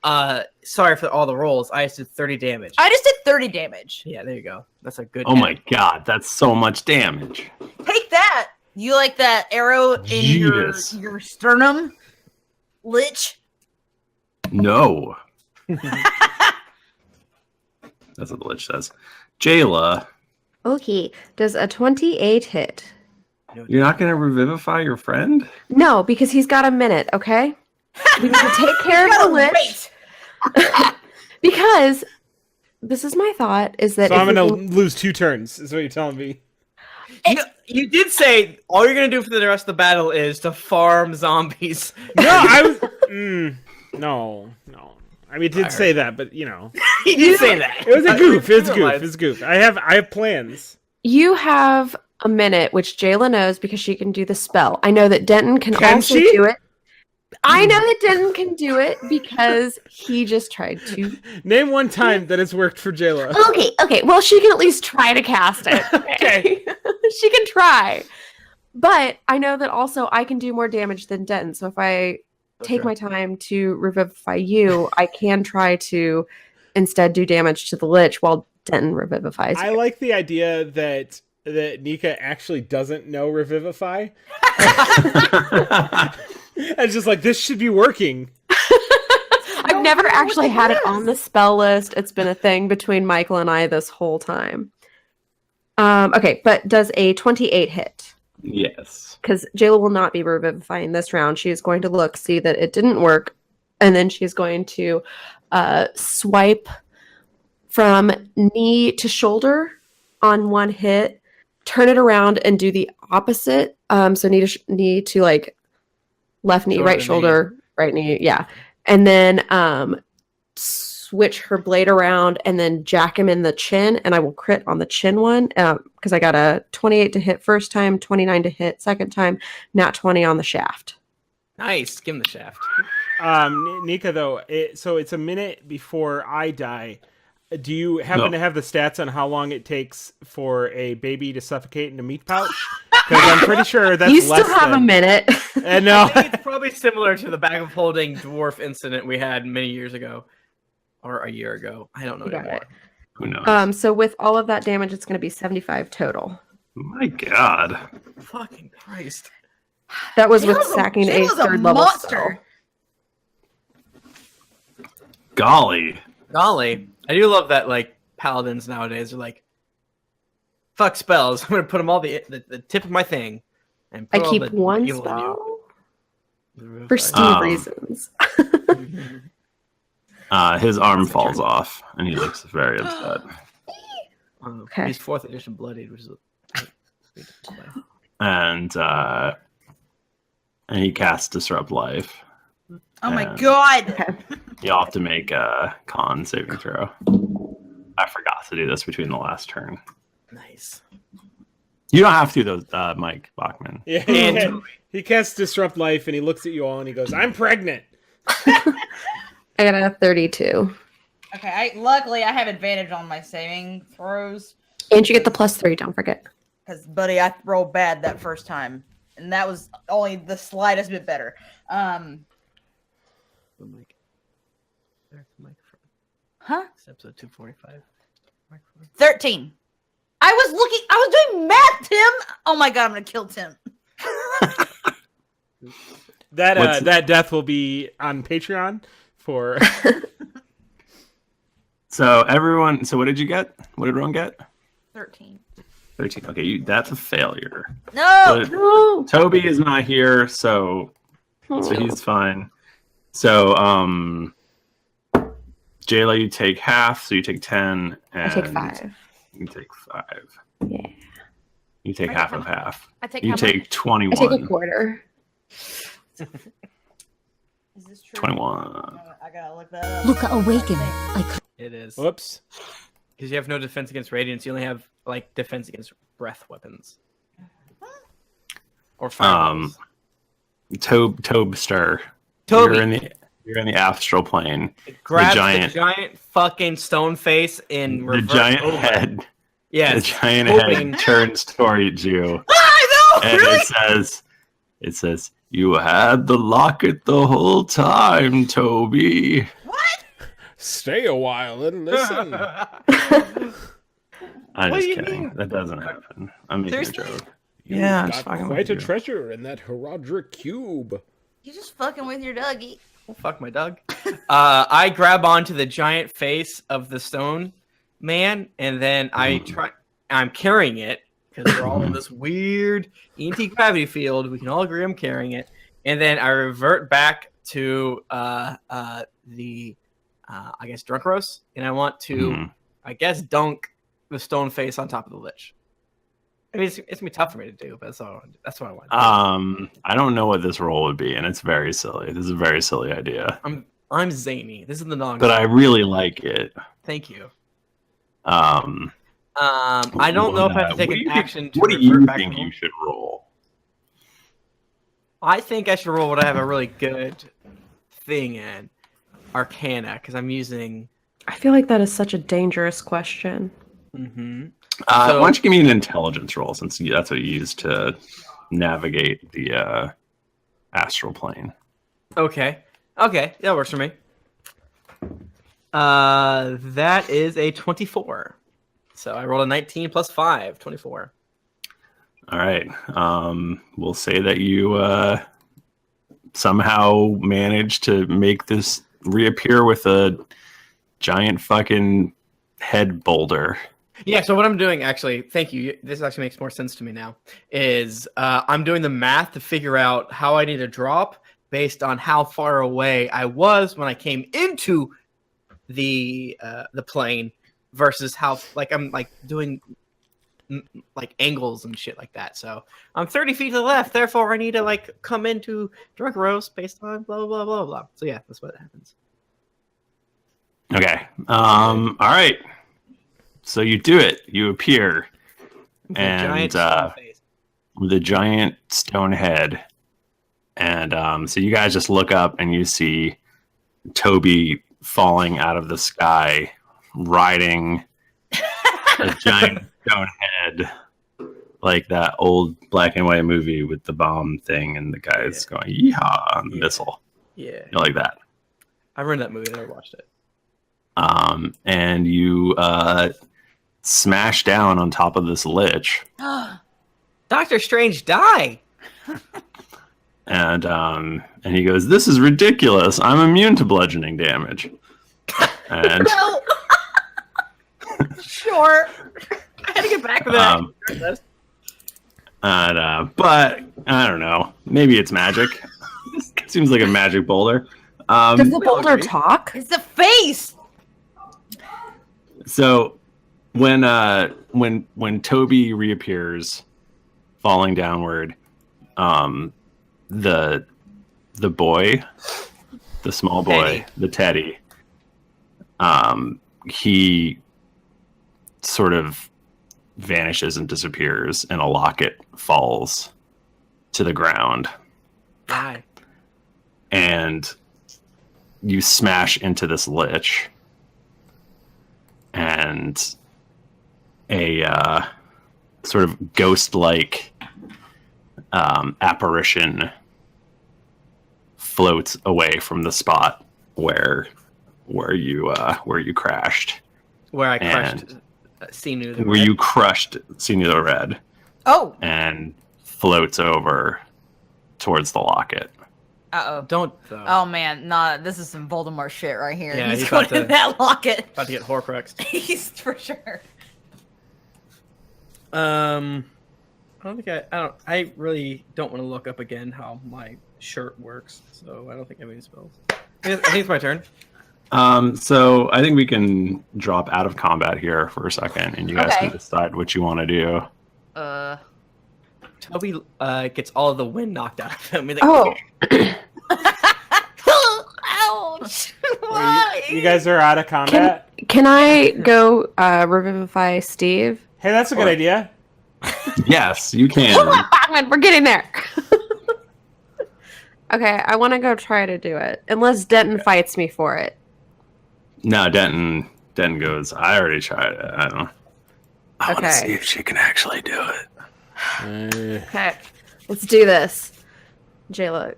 A: sorry for all the rolls. I just did 30 damage."
D: I just did 30 damage.
A: Yeah, there you go. That's a good.
C: Oh my god, that's so much damage.
D: Take that. You like that arrow in
C: Jesus.
D: your sternum, lich?
C: No. That's what the lich says. Jayla,
B: Okay, does a 28 hit?
C: you're not going to revivify your friend?
B: No, because he's got a minute, okay? We need to take care of the lich. Because this is my thought, is that
E: So
B: if
E: I'm
B: we
E: gonna
B: can-
E: lose 2 turns. Is what you're telling me?
A: You did say all you're gonna do for the rest of the battle is to farm zombies.
E: No, I was. No. I mean, it did say that, but you know,
A: He did say that.
E: it was a goof. It's a goof.
A: Realize-
E: It's a goof. I have plans.
B: you have a minute, which Jayla knows because she can do the spell. I know that Denton can also
E: she?
B: do it. I know that Denton can do it because he just tried to.
E: Name one time that it's worked for Jayla.
B: Okay. Well, she can at least try to cast it.
E: Okay.
B: She can try. But I know that also I can do more damage than Denton. So if I take
A: Okay.
B: my time to revivify you, I can try to instead do damage to the lich while Denton revivifies.
E: I
B: you.
E: like the idea that Nika actually doesn't know Revivify. And just like, this should be working.
B: I've never actually had it on the spell list. It's been a thing between Michael and I this whole time. Okay, but does a 28 hit?
C: Yes.
B: Because Jayla will not be revivifying this round. She is going to look, see that it didn't work, and then she's going to swipe from knee to shoulder on one hit, turn it around, and do the opposite. So knee to like left knee,
A: Shoulder
B: right
A: to
B: shoulder, right knee, yeah, and then switch her blade around and then jack him in the chin, and I will crit on the chin one because I got a 28 to hit first time, 29 to hit second time, nat 20 on the shaft.
A: Nice. Give him the shaft.
E: Nika, though, so it's a minute before I die. Do you happen to have the stats on how long it takes for a baby to suffocate in a meat pouch? Because I'm pretty sure that's
B: You still
E: less
B: have a
E: than...
B: minute.
E: And no,
A: I think it's probably similar to the bag of holding dwarf incident we had many years ago, or a year ago. I don't know
B: You got
A: anymore.
B: it.
C: Who knows?
B: So with all of that damage, it's going to be 75 total.
C: My god.
A: Fucking Christ.
B: That was with
D: Jayla's
B: sacking a
D: Jayla's
B: third level
D: monster.
B: spell.
C: Golly.
A: Golly, I do love that. Like paladins nowadays are like, fuck spells. I'm gonna put them all the tip of my thing, and
B: I
A: put all
B: keep
A: the
B: one
A: evil in you.
B: spell for Steve
C: Um,
B: reasons.
C: His arm falls off, and he looks very upset.
B: Okay.
A: He's 4th edition bloodied, which is.
C: And he casts Disrupt Life.
D: Oh my
C: And
D: god.
B: Okay.
C: You'll have to make a con saving throw. I forgot to do this between the last turn.
A: Nice.
C: You don't have to, though, Mike Bachman.
E: yeah,
A: And
E: he casts Disrupt Life, and he looks at you all, and he goes, "I'm pregnant."
B: I got a 32.
D: Okay, luckily I have advantage on my saving throws.
B: And you get the +3, don't forget.
D: Because, buddy, I rolled bad that first time. And that was only the slightest bit better. Huh?
A: It's episode 245.
D: 13. I was doing math, Tim! Oh my god, I'm gonna kill Tim.
E: That death will be on Patreon for...
C: So what did you get? What did everyone get?
D: 13.
C: 13. Okay, that's a failure.
D: No!
C: But
B: No.
C: Toby is not here, so he's fine. So, Jayla, you take half, so you take 10. And
B: I take 5.
C: You take 5.
B: Yeah.
C: You take half of half.
D: I take
C: You
D: how
C: take
D: much?
C: 21.
B: I take a quarter.
D: Is this true?
C: 21.
D: I gotta look that up.
F: Luca awakened.
A: It is.
E: Whoops.
A: Because you have no defense against radiance, you only have like defense against breath weapons. Or fireballs.
C: Tobster.
A: Toby.
C: You're in the astral plane.
A: Grabs
C: giant-
A: the giant fucking stone face in
C: The
A: reverse
C: giant
A: over.
C: head.
A: Yes.
C: The giant
A: hoping-
C: head turns towards you.
D: I know!
C: And
D: Really?
C: it says, "You had the locket the whole time, Toby."
D: What?
E: Stay a while and listen.
C: I'm
A: What
C: just
A: do you
C: kidding.
A: mean?
C: That doesn't happen. I'm making a
A: Seriously?
C: joke.
A: Yeah, I'm
E: Got
A: just fucking
E: quite
A: with
E: a
A: you.
E: treasure in that Herodric cube.
D: You just fucking with your doggy.
A: Oh, fuck my dog. I grab onto the giant face of the stone man, and then I'm carrying it because we're all in this weird anti-gravity field. We can all agree I'm carrying it, and then I revert back to I guess drunk roast, and I want to I guess dunk the stone face on top of the lich. I mean, it's gonna be tough for me to do, but that's what I want.
C: I don't know what this role would be, and it's very silly. This is a very silly idea,
A: I'm zany. This is the non.
C: but I really like it.
A: Thank you.
C: I
A: I don't know if I have to take an action to
C: What do
A: revert
C: you
A: back
C: think
A: to
C: you should roll?
A: I think I should roll what I have a really good thing in Arcana because I'm using.
B: I feel like that is such a dangerous question.
A: Mm-hmm.
C: Why don't you give me an intelligence roll, since that's what you use to navigate the astral plane.
A: Okay, that works for me. That is a 24. So I rolled a 19 plus 5, 24.
C: All right. We'll say that you somehow managed to make this reappear with a giant fucking head boulder.
A: Yeah, so what I'm doing, actually, thank you. This actually makes more sense to me now. Is I'm doing the math to figure out how I need to drop based on how far away I was when I came into the plane versus how I'm doing like angles and shit like that. So I'm 30 feet to the left, therefore I need to come into drunk roast based on blah blah blah blah. So yeah, that's what happens.
C: Okay. All right. So you do it. You appear, and with a giant stone head, and so you guys just look up and you see Toby falling out of the sky, riding a giant stone head, like that old black and white movie with the bomb thing, and the guy's going yeehaw on the missile.
A: Yeah,
C: You know, like that.
A: I remember that movie. I never watched it.
C: And you smash down on top of this lich,
A: Doctor Strange, die!
C: and he goes, "This is ridiculous. I'm immune to bludgeoning damage." And
D: Well, sure.
A: I had to get back to that.
C: But I don't know. Maybe it's magic. Seems like a magic boulder.
B: Does the boulder
A: agree.
B: talk?
D: It's the face.
C: So when Toby reappears, falling downward, the boy, the small boy,
A: Teddy.
C: the Teddy, he sort of vanishes and disappears, and a locket falls to the ground.
A: Die.
C: And you smash into this lich, and a sort of ghost-like apparition floats away from the spot where you crashed,
A: Where I
C: And-
A: crushed Sinu the
C: where
A: Red.
C: you crushed Sinu the Red,
D: Oh.
C: and floats over towards the locket.
D: Uh-oh.
A: Don't though.
D: Oh man, nah, this is some Voldemort shit right here.
A: Yeah,
D: he's
A: he's
D: going
A: about
D: in
A: to-
D: that locket.
A: About to get Horcruxed.
D: He's for sure.
A: I don't think I really don't want to look up again how my shirt works, so I don't think I have any spells. I think it's my turn.
C: So I think we can drop out of combat here for a second, and you guys
D: Okay.
C: can decide what you want to do.
A: Toby gets all of the wind knocked out of him. He's like,
B: Oh,
D: Ouch!
E: You guys are out of combat.
B: can I go revivify Steve?
E: Hey, that's a good idea.
C: Yes, you can.
B: Come on, Bachman, we're getting there. Okay, I want to go try to do it, unless Denton fights me for it.
C: No, Denton goes, I already tried it. I don't know. I want to
B: Okay.
C: see if she can actually do it.
B: Okay, let's do this. Jayla,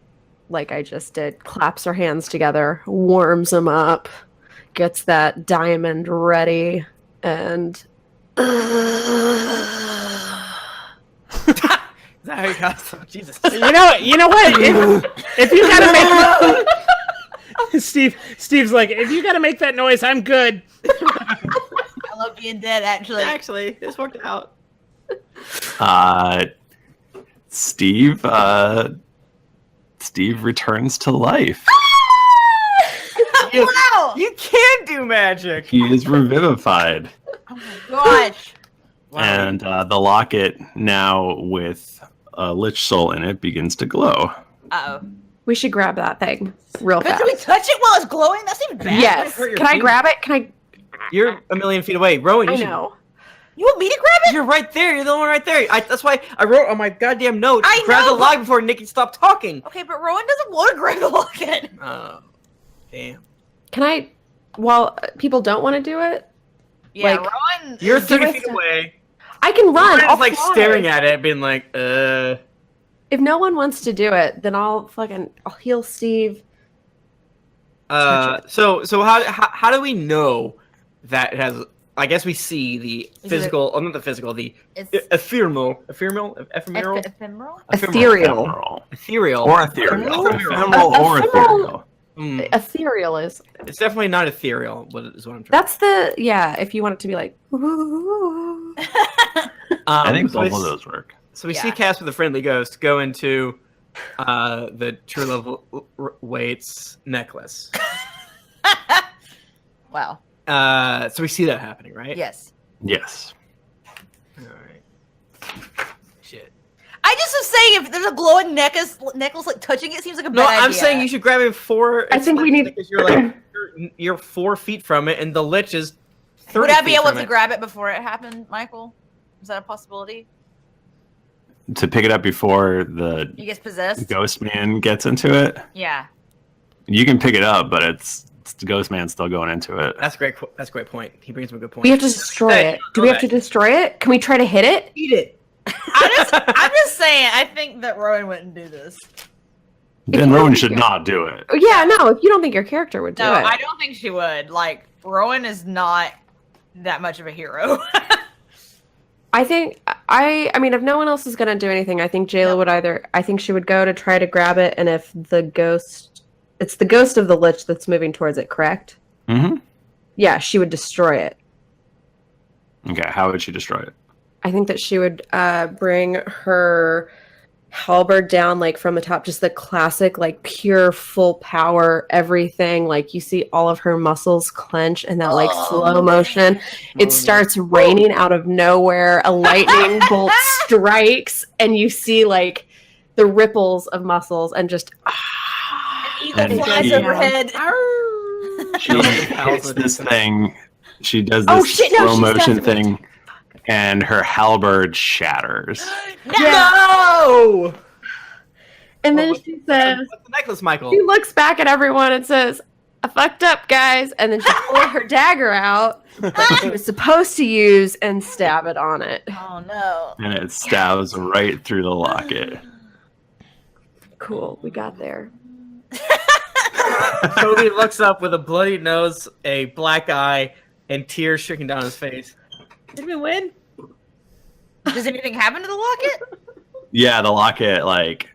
B: like I just did, claps her hands together, warms them up, gets that diamond ready, and
A: Is that how you got so Jesus?
E: You know what? If you gotta make Steve's like, if you gotta make that noise, I'm good.
D: I love being dead, actually.
A: Actually, this worked out.
C: Steve returns to life.
D: Wow!
A: You can do magic.
C: He is revivified.
D: Oh my gosh!
C: And the locket, now with a lich soul in it, begins to glow.
D: Uh-oh.
B: we should grab that thing real
D: But
B: fast.
D: can we touch it while it's glowing? That seems bad.
B: Yes.
A: hurt your
B: Can I
A: feet.
B: grab it? Can I?
A: You're a million feet away. Rowan, you
B: I
A: should-
B: know.
D: You want me to grab it?
A: You're right there. You're the only one right there. That's why I wrote on my goddamn note,
D: I
A: grab
D: know,
A: the log before Nikki stopped talking.
D: Okay, but Rowan doesn't want to grab the locket.
A: Oh, damn.
B: Can I? Well, people don't want to do it.
D: Yeah,
B: Like,
D: Rowan.
A: You're
B: Do
A: 30
B: it.
A: feet away.
B: I can run.
A: You're
B: I'll
A: just like
B: fly.
A: staring at it, being like,
B: If no one wants to do it, then I'll heal Steve. Touch
A: So how do we know that it has? I guess we see the
D: Is
A: physical, not the physical, the
D: It's
A: ephemeral,
D: ephemeral.
B: Ethereal.
C: Ephemeral.
A: ethereal,
C: Or ethereal.
A: Ephemeral.
C: Ephemeral or ethereal.
A: Mm,
B: Ethereal is.
A: it's definitely not ethereal. What is what I'm trying.
B: That's the if you want it to be like.
C: I think
A: so
C: both
A: we-
C: of those work.
A: So we
D: Yeah.
A: see Cass with a friendly ghost go into the True Love Waits necklace.
D: Wow.
A: So we see that happening, right?
D: Yes.
C: Yes.
A: All right. Shit.
D: I just was saying, if there's a glowing necklace like touching it seems like a
A: No,
D: bad
A: I'm
D: idea.
A: saying you should grab it before.
B: I think we need-
A: because you're like you're 4 feet from it, and the lich is 30
D: Would I be
A: feet
D: able
A: from
D: to
A: it.
D: grab it before it happened, Michael? Is that a possibility?
C: To pick it up before the
D: He gets possessed?
C: ghost man gets into it,
D: Yeah.
C: you can pick it up, but it's the ghost man still going into it.
A: That's great. That's a great point. He brings up a good point.
B: We have to destroy it. Do we have to destroy it? Can we try to hit it?
A: eat it.
D: I'm just saying, I think that Rowan wouldn't do this.
C: Then Rowan should not do it.
B: Oh, yeah, no. If you don't think your character would do
D: No,
B: it,
D: I don't think she would. Like, Rowan is not that much of a hero.
B: I think I mean, if no one else is gonna do anything, I think Jayla would either. I think she would go to try to grab it, and if the ghost, it's the ghost of the lich that's moving towards it, correct?
C: Mm-hmm.
B: Yeah, she would destroy it.
C: Okay, how would she destroy it?
B: I think that she would bring her halberd down, like from the top, just the classic, like pure full power, everything. Like you see all of her muscles clench in that like slow motion. It starts raining out of nowhere. A lightning bolt strikes, and you see like the ripples of muscles, and just
D: Eagle
C: And
D: flies
C: she-
D: overhead.
C: She hits this thing. She does this
B: Oh, shit, no,
C: slow
B: she's
C: motion
B: definitely-
C: thing, and her halberd shatters.
A: No.
B: and then
A: Well,
B: she says,
A: What's the necklace, Michael?
B: she looks back at everyone and says, I fucked up, guys. And then she pulled her dagger out that she was supposed to use and stab it on it.
D: Oh no.
C: And it stabs right through the locket.
B: Cool, we got there.
A: Toby looks up with a bloody nose, a black eye, and tears streaking down his face. Did we win?
D: Does anything happen to the locket?
C: Yeah, the locket, like,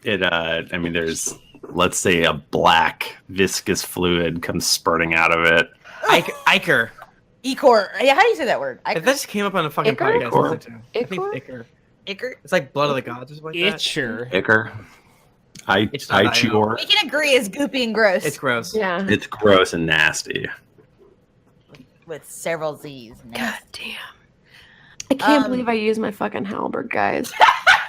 C: it, I mean, there's, let's say, a black viscous fluid comes spurting out of it.
A: Iker.
D: Icor. Yeah, how do you say that word?
A: That just came up on a fucking
B: Iker?
A: podcast. I think
B: Ichor?
A: Iker.
D: Icker.
A: It's like blood of the gods or something like that.
E: Itcher.
C: Icker. Ichior.
D: We can agree it's goopy and gross.
A: It's gross.
B: Yeah.
C: It's gross and nasty.
D: With several Z's.
B: God damn. I can't believe I used my fucking halberd, guys.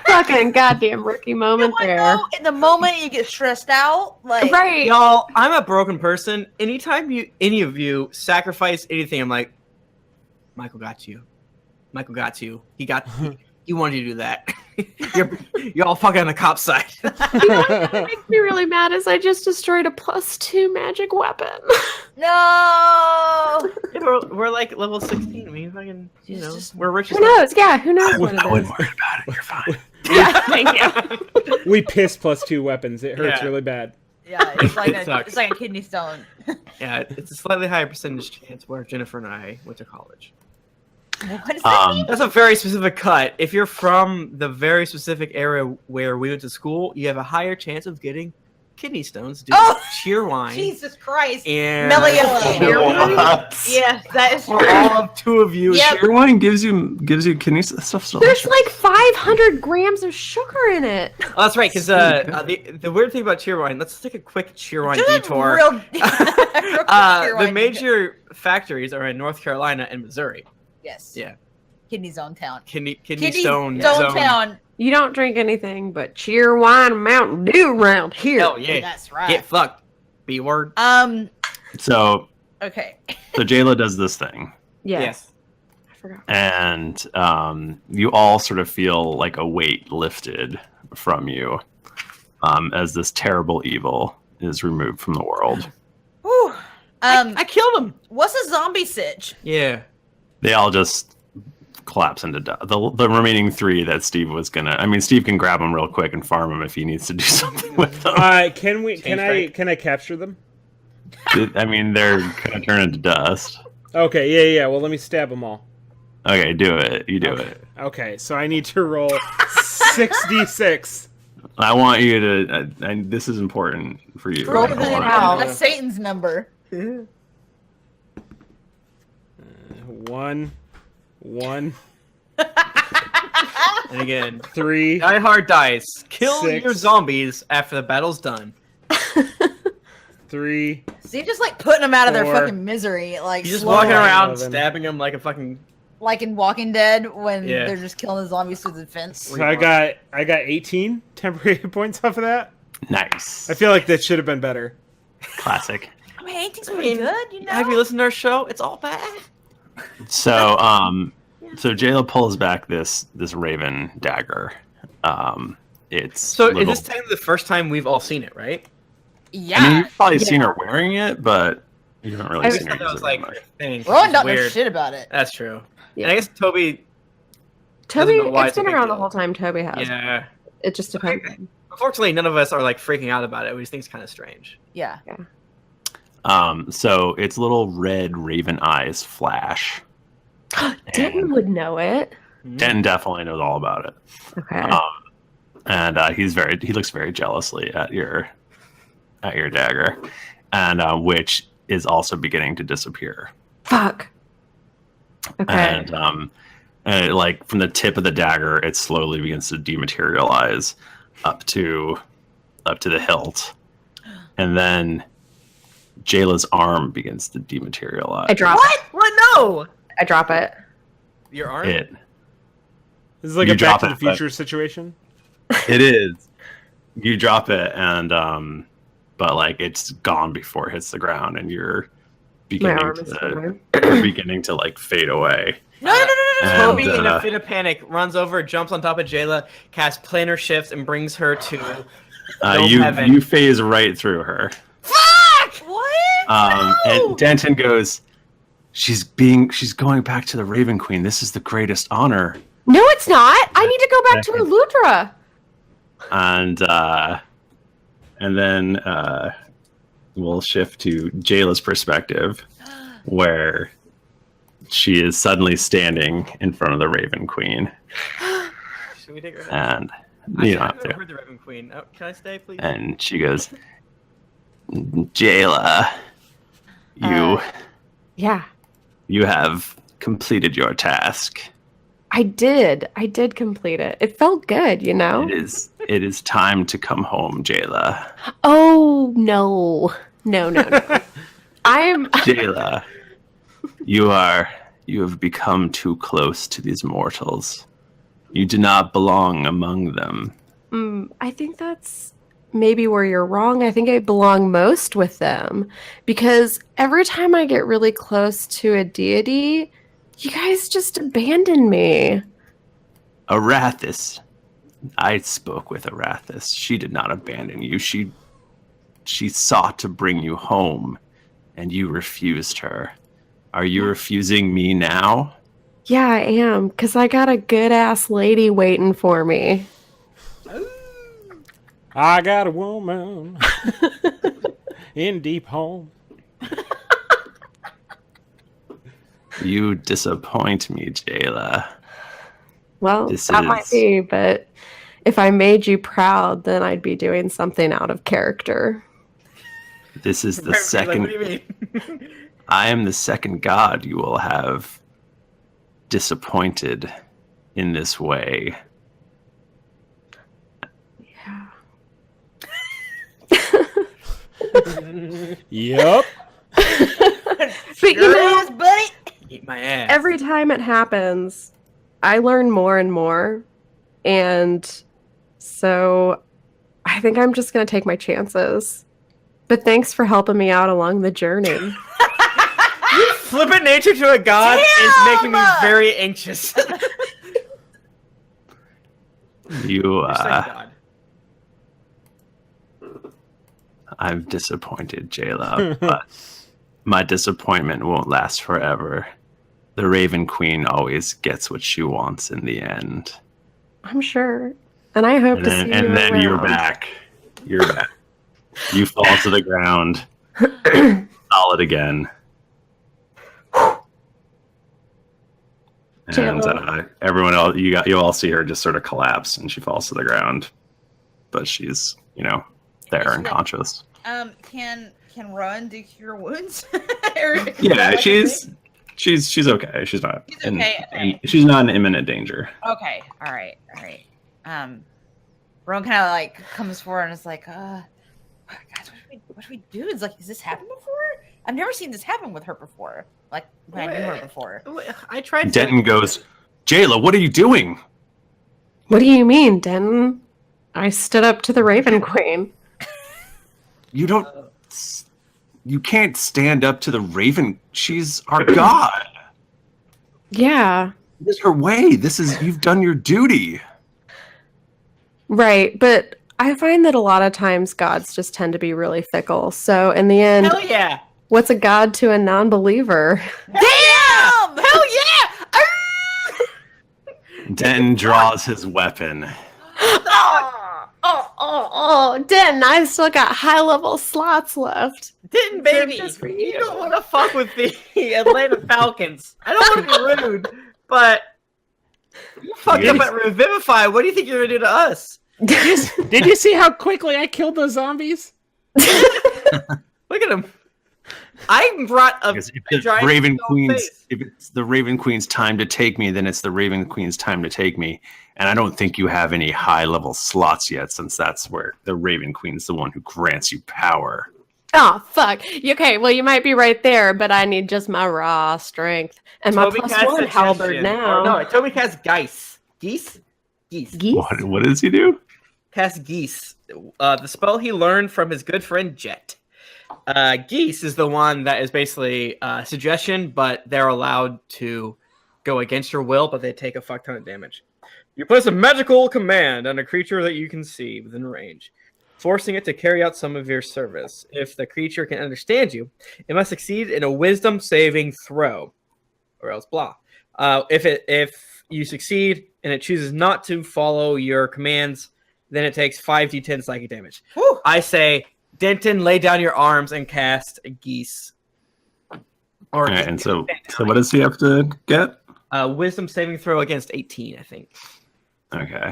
B: Fucking goddamn rookie moment there.
D: In the moment you get stressed out, like
B: Right.
A: Y'all, I'm a broken person. Anytime any of you sacrifice anything, I'm like, Michael got you. Michael got you. He wanted you to do that. you're all fucking on the cop side.
B: You know what makes me really mad is I just destroyed a +2 magic weapon.
D: no.
A: we're like level 16. We fucking, we're rich as
B: Who knows? Yeah, who knows what
C: I
B: it
C: wouldn't
B: is.
C: worry about it. You're fine.
B: Yeah, thank you.
E: We piss +2 weapons. It hurts
A: Yeah.
E: really bad.
D: Yeah, it's like
A: It sucks.
D: it's like a kidney stone.
A: Yeah, it's a slightly higher percentage chance where Jennifer and I went to college.
D: What does that mean?
A: That's a very specific cut. If you're from the very specific area where we went to school, you have a higher chance of getting kidney stones due to cheer wine.
D: Jesus Christ.
A: And
D: Meliello.
A: cheer wine.
D: Yes, that is true.
A: For all of two of you.
D: Yep.
C: Cheer wine gives you kidney stuff.
B: There's like 500 grams of sugar in it.
A: Oh, that's right, because the weird thing about cheer wine, let's take a quick cheer wine
D: Just a
A: detour.
D: real quick cheer
A: The
D: wine.
A: major factories are in North Carolina and Missouri.
D: Yes.
A: Yeah.
D: Kidney zone town.
A: Kidney
D: Kidney
A: stone
D: zone
A: zone.
D: town.
B: You don't drink anything but cheer wine and Mountain Dew around here.
A: Hell yeah.
D: That's right.
A: Get fucked. B word.
C: So
D: Okay.
C: Jayla does this thing,
B: Yes. I forgot.
C: and you all sort of feel like a weight lifted from you as this terrible evil is removed from the world.
D: Whew.
A: I killed him.
D: What's a zombie sitch?
A: Yeah.
C: They all just collapse into death. The remaining three that Steve was gonna. I mean, Steve can grab them real quick and farm them if he needs to do something with them.
E: Can I capture them?
C: I mean, they're gonna turn into dust.
E: Okay, yeah. Well, let me stab them all.
C: Okay, do it. You do it.
E: Okay, so I need to roll 6d6.
C: I want you to. This is important for you.
D: Roll
C: I
D: it
C: want
D: out.
C: you
D: That's Satan's number.
E: 1,
A: And again,
E: 3,
A: Die Hard dice. Kill
E: 6.
A: your zombies after the battle's done.
E: 3.
D: So you're just like putting them out of their
E: 4.
D: fucking misery, like
A: You're just
D: slowly.
A: walking around
E: 11.
A: stabbing them like a fucking.
D: like in Walking Dead when
A: Yeah.
D: they're just killing the zombies through the fence.
E: So I got 18 temporary hit points off of that.
C: Nice.
E: I feel like that should have been better.
C: Classic.
D: I mean, 18's pretty good, you know.
A: Have you listened to our show? It's all bad.
C: So, so Jayla pulls back this raven dagger. It's
A: So
C: little-
A: is this time the first time we've all seen it, right?
D: Yeah.
C: I mean, you've probably seen her wearing it, but you haven't really
A: I
C: seen
A: just
C: her
A: thought that
C: use
A: was
C: it very
A: like
C: much.
A: a thing.
D: Rowan
A: It's
D: don't know
A: weird.
D: shit about it.
A: That's true.
B: Yeah.
A: And I guess Toby.
B: Toby,
A: know why
B: it's
A: it's a
B: been
A: big
B: around the
A: deal.
B: whole time Toby has.
A: Yeah.
B: It just depends.
A: Unfortunately, none of us are like freaking out about it. We just think it's kind of strange.
D: Yeah.
C: So its little red raven eyes flash.
B: Denton would know it.
C: Den definitely knows all about it.
B: Okay.
C: And he looks very jealously at your dagger, and which is also beginning to disappear.
B: Fuck. Okay.
C: And like from the tip of the dagger, it slowly begins to dematerialize up to the hilt, and then Jayla's arm begins to dematerialize.
B: I drop it.
A: What? No.
B: I drop it.
A: Your arm.
C: It.
E: This is like
C: You
E: a Back
C: drop
E: to the
C: it, but-
E: Future situation.
C: It is. You drop it, and but like it's gone before it hits the ground, and you're
B: My
C: beginning
B: arm is still
C: to
B: there.
C: you're beginning to like fade away.
D: No.
C: And,
A: Toby, in a
C: uh,
A: fit of panic, runs over, jumps on top of Jayla, casts planar shifts, and brings her to. Don't
C: you
A: have any-
C: you phase right through her.
A: Fuck!
D: What?
C: And Denton goes, she's going back to the Raven Queen. This is the greatest honor.
B: No, it's not. I need to go back to Eludra.
C: And then we'll shift to Jayla's perspective, where she is suddenly standing in front of the Raven Queen.
A: Should we take her head?
C: And you don't have
A: I've never
C: to.
A: heard the Raven Queen. Oh, can I stay, please?
C: And she goes, Jayla,
B: Yeah,
C: you have completed your task.
B: I did. I did complete it. It felt good, you know?
C: It is time to come home, Jayla.
B: Oh, no. No. I'm...
C: Jayla, you have become too close to these mortals. You do not belong among them.
B: I think that's maybe where you're wrong. I think I belong most with them. Because every time I get really close to a deity, you guys just abandon me.
C: Arathis. I spoke with Arathis. She did not abandon you. She sought to bring you home, and you refused her. Are you refusing me now?
B: Yeah, I am. Because I got a good-ass lady waiting for me.
E: I got a woman in deep home.
C: You disappoint me, Jayla.
B: Well,
C: This
B: that might
C: is-
B: be, but if I made you proud, then I'd be doing something out of character.
C: This is the
A: Like,
C: second.
A: what do you mean?
C: I am the second god you will have disappointed in this way.
B: Yeah.
E: Yep.
B: But you know,
D: Yes, buddy.
A: Eat my ass.
B: every time it happens, I learn more and more. And so I think I'm just going to take my chances. But thanks for helping me out along the journey.
A: Flippant nature to a god is making me
D: Damn!
A: very anxious.
C: You,
A: You're such a god.
C: I've disappointed Jayla, but my disappointment won't last forever. The Raven Queen always gets what she wants in the end.
B: I'm sure. And I hope to see you
C: And then you're
B: around.
C: back. You're back. You fall to the ground. Solid again. And everyone else, you all see her just sort of collapse, and she falls to the ground. But she's, there unconscious.
D: Can Run do cure wounds?
C: Yeah, she's okay. She's not.
D: She's okay.
C: She's not in imminent danger.
D: Okay. All right. Rowan kind of like comes forward and is like, guys, what should we do? It's like, has this happened before? I've never seen this happen with her before. Like when I knew her before.
A: I tried to.
C: Denton goes, Jayla, what are you doing?
B: What do you mean, Denton? I stood up to the Raven Queen.
C: You can't stand up to the Raven. She's our god.
B: Yeah,
C: This is her way. You've done your duty.
B: right. But I find that a lot of times gods just tend to be really fickle. So in the end,
A: Hell yeah!
B: what's a god to a non-believer?
D: Damn! Hell yeah!
C: Denton draws his weapon.
B: Oh, Denton, I've still got high-level slots left.
A: Didn't baby?
B: Just for
A: You
B: you.
A: don't want to fuck with the Atlanta Falcons. I don't want to be rude, but you fucked up at Revivify. What do you think you're gonna do to us?
E: Did you see how quickly I killed those zombies?
A: Look at him. I brought a
C: Because if the
A: giant
C: Raven
A: stone
C: Queen's,
A: face.
C: if it's the Raven Queen's time to take me, then it's the Raven Queen's time to take me. And I don't think you have any high-level slots yet, since that's where the Raven Queen's the one who grants you power.
B: Oh, fuck. Okay, well, you might be right there, but I need just my raw strength. And my
A: Toby
B: plus
A: cast
B: one halberd
A: Suggestion.
B: now.
A: Or no, Toby cast Geese. Geese?
B: Geese?
C: What does he do?
A: Cast Geese. The spell he learned from his good friend Jet. Geese is the one that is basically suggestion, but they're allowed to go against your will, but they take a fuck ton of damage. You place a magical command on a creature that you can see within range. forcing it to carry out some of your service. If the creature can understand you, it must succeed in a wisdom saving throw, or else blah. If you succeed and it chooses not to follow your commands, then it takes 5d10 psychic damage.
D: Whew.
A: I say, Denton, lay down your arms and cast Geese. Or
C: Alright, and so what does he have to get?
A: wisdom saving throw against 18, I think.
C: Okay.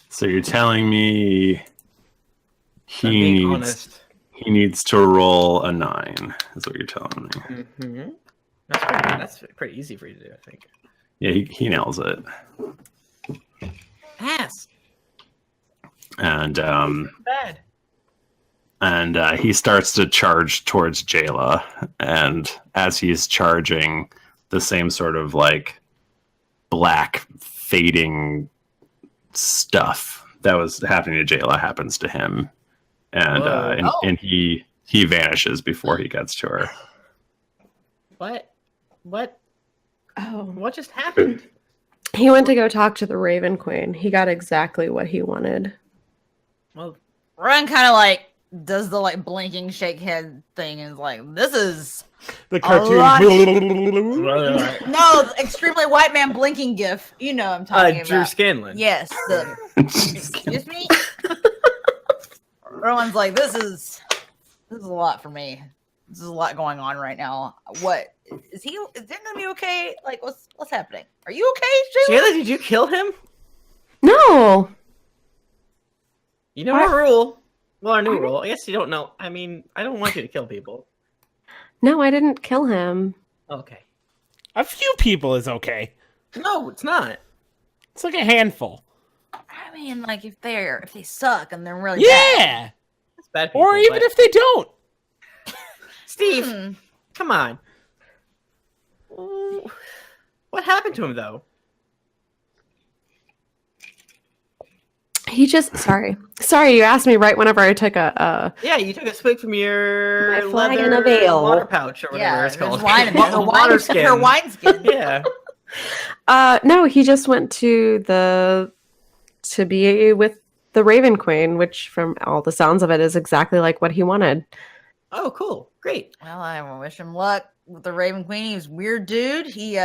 C: So you're telling me
A: I'm
C: he
A: being
C: needs to roll a 9, is what you're telling me.
A: Mm-hmm. That's pretty easy for you to do, I think.
C: Yeah, he nails it.
A: Ass.
C: And
A: Bad.
C: and he starts to charge towards Jayla, and as he's charging, the same sort of like black fading stuff that was happening to Jayla happens to him, and and he vanishes before he gets to her.
A: What?
B: Oh.
A: What just happened?
B: He went to go talk to the Raven Queen. He got exactly what he wanted.
A: Well,
D: Ryan kind of like does the like blinking shake head thing and is like, this is
E: The
D: a
E: cartoon.
D: lot. No, the extremely white man blinking gif. You know what I'm talking
A: Drew
D: about.
A: Scanlon.
D: Yes. Excuse me? Rowan's like, this is a lot for me. This is a lot going on right now. What is he? Is it gonna be okay? Like, what's happening? Are you okay, Jayla?
A: Jayla, did you kill him?
B: No.
A: You know our rule. Well, our new rule. I guess you don't know. I mean, I don't want you to kill people.
B: No, I didn't kill him.
A: Okay.
E: A few people is okay.
A: No, it's not.
E: It's like a handful.
D: I mean, like if they suck and they're really
E: Yeah.
A: It's bad people,
E: Or even
A: but-
E: if they don't.
A: Steve,
D: bad.
A: come on. What happened to him, though?
B: He just sorry. You asked me right whenever I took a
A: Yeah, you took a swig from your
B: My flag
A: leather
B: in a veil.
A: water pouch or whatever
D: Yeah,
A: it's
D: there's
A: called.
D: wine in there.
A: Water skin.
D: Her wine skin.
A: Yeah.
B: no, he just went to be with the Raven Queen, which from all the sounds of it is exactly like what he wanted.
A: Oh, cool. Great.
D: Well, I wish him luck with the Raven Queen. He was a weird dude. He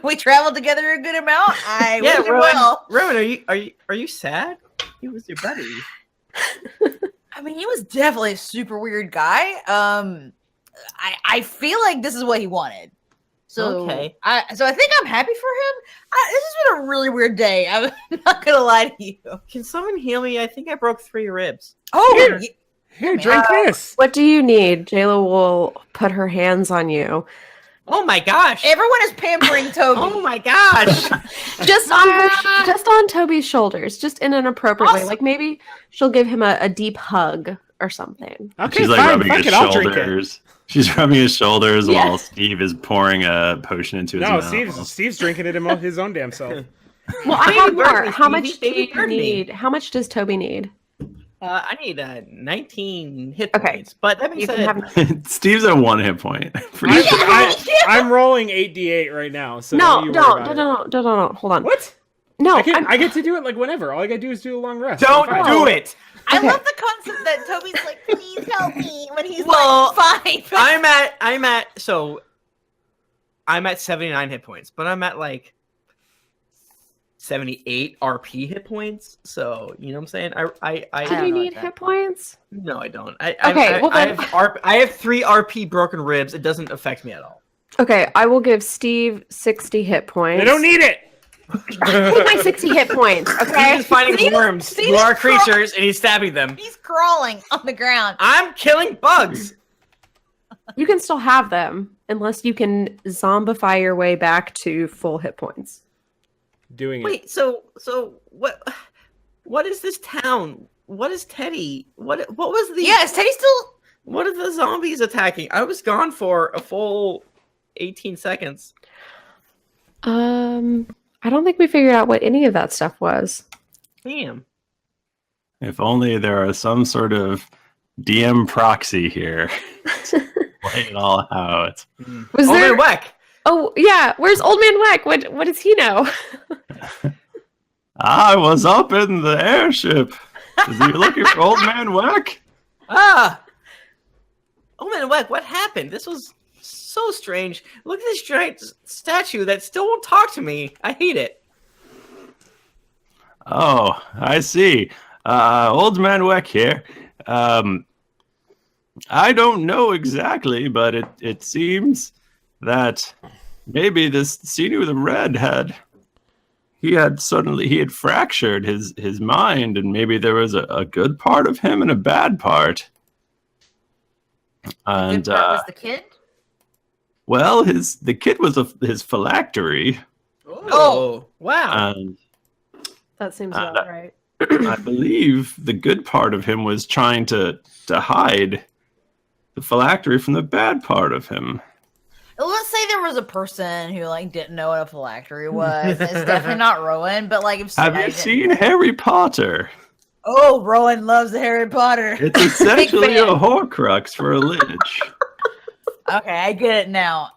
D: we traveled together a good amount. I wish him well.
A: Rowan, are you sad? He was your buddy.
D: I mean, he was definitely a super weird guy. I feel like this is what he wanted. So
A: Okay.
D: I think I'm happy for him. This has been a really weird day. I'm not gonna lie to you.
A: Can someone heal me? I think I broke 3 ribs.
D: Oh,
E: Here, drink this.
B: What do you need? Jayla will put her hands on you.
A: Oh my gosh.
D: everyone is pampering Toby.
A: Oh my gosh.
B: Just on Toby's shoulders, just in an appropriate way.
D: Awesome.
B: Like maybe she'll give him a deep hug or something.
E: Okay,
C: She's like
E: fine.
C: rubbing
E: Fuck
C: his
E: it, I'll drink it.
C: shoulders. She's rubbing his shoulders
B: Yeah.
C: while Steve is pouring a potion into his
E: No,
C: mouth.
E: Steve's drinking it his own damn self.
B: Well, I
A: Baby
B: have more.
A: bird me,
B: How
A: Stevie.
B: much do
A: Baby
B: you
A: bird me.
B: need? How much does Toby need?
A: I need 19 hit
B: Okay.
A: points. But that being
B: You can
A: said,
B: have
C: Steve's at 1 hit point. Pretty sure.
E: I'm rolling 8d8 right now. So
B: no,
E: you worry about it.
B: don't. Hold on.
E: What?
B: No,
E: I get to do it like whenever. All I gotta do is do a long rest.
A: don't
E: I'm fine.
A: do it.
D: I
B: Okay.
D: love the concept that Toby's like, please help me, when he's
A: Well,
D: like, fine.
A: I'm at 79 hit points, but I'm at like 78 RP hit points. So you know what I'm saying?
B: do
D: don't
B: you
D: know
B: need
D: what
B: hit points?
A: No, I don't.
B: Okay, well then-
A: I have 3 RP broken ribs. It doesn't affect me at all.
B: Okay, I will give Steve 60 hit points.
E: They don't need it.
B: Take my 60 hit points.
A: He's
B: Okay.
A: just finding worms
D: see
A: who are
D: this crawl-
A: creatures and he's stabbing them.
D: He's crawling on the ground.
A: I'm killing bugs.
B: You can still have them unless you can zombify your way back to full hit points.
E: Doing it.
A: Wait, so what is this town? What is Teddy? What was the
D: Yeah, is Teddy still?
A: What are the zombies attacking? I was gone for a full 18 seconds.
B: I don't think we figured out what any of that stuff was.
A: Damn.
C: If only there are some sort of DM proxy here. Lay it all out.
B: Was
A: Oh,
B: there?
A: man, whack.
B: Oh yeah, where's Old Man Weck? What does he know?
C: I was up in the airship. Is he looking for Old Man Weck?
A: Ah! Oh man, what happened? This was so strange. Look at this giant statue that still won't talk to me. I hate it.
C: Oh, I see. Old Man Weck here. I don't know exactly, but it seems that maybe this Sinu the Red had fractured his mind, and maybe there was a good part of him and a bad part. And
D: Good part was the kid.
C: well, the kid was his phylactery,
A: Oh, wow.
C: and
B: That seems about right.
C: I believe the good part of him was trying to hide the phylactery from the bad part of him.
D: Let's say there was a person who like didn't know what a phylactery was. It's definitely not Rowan, but like if
C: Have you seen Harry Potter?
D: Oh, Rowan loves Harry Potter.
C: It's essentially a
D: fan.
C: Horcrux for a lich.
D: Okay, I get it now.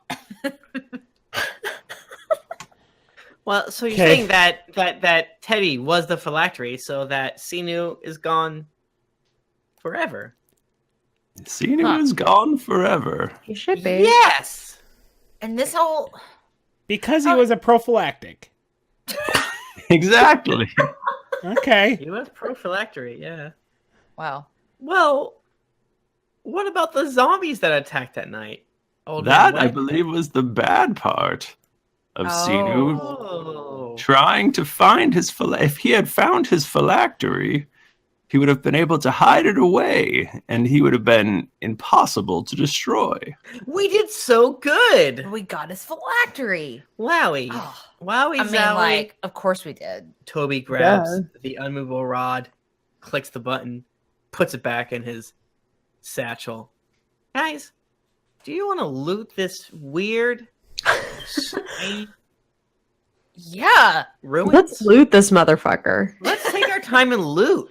A: Well, so you're
E: Okay.
A: saying that Teddy was the phylactery, so that Sinu is gone forever.
C: Sinu is gone forever.
B: You should be.
A: Yes.
D: And this whole
E: Because he was a prophylactic.
C: Exactly.
E: Okay.
A: He was prophylactory, yeah.
D: wow.
A: Well, what about the zombies that attacked that night? Old
C: That,
A: Man
C: I
A: Weck?
C: believe, was the bad part of Sinu
A: Oh.
C: trying to find his if he had found his phylactery, he would have been able to hide it away, and he would have been impossible to destroy.
A: We did so good.
D: We got his phylactery.
A: Wowie.
D: Oh,
A: Wowie
D: I mean,
A: zowie.
D: like, of course we did.
A: Toby grabs the unmovable rod, clicks the button, puts it back in his satchel. Guys, do you want to loot this weird shiny
D: Yeah.
A: ruins?
B: Let's loot this motherfucker.
A: Let's take our time and loot.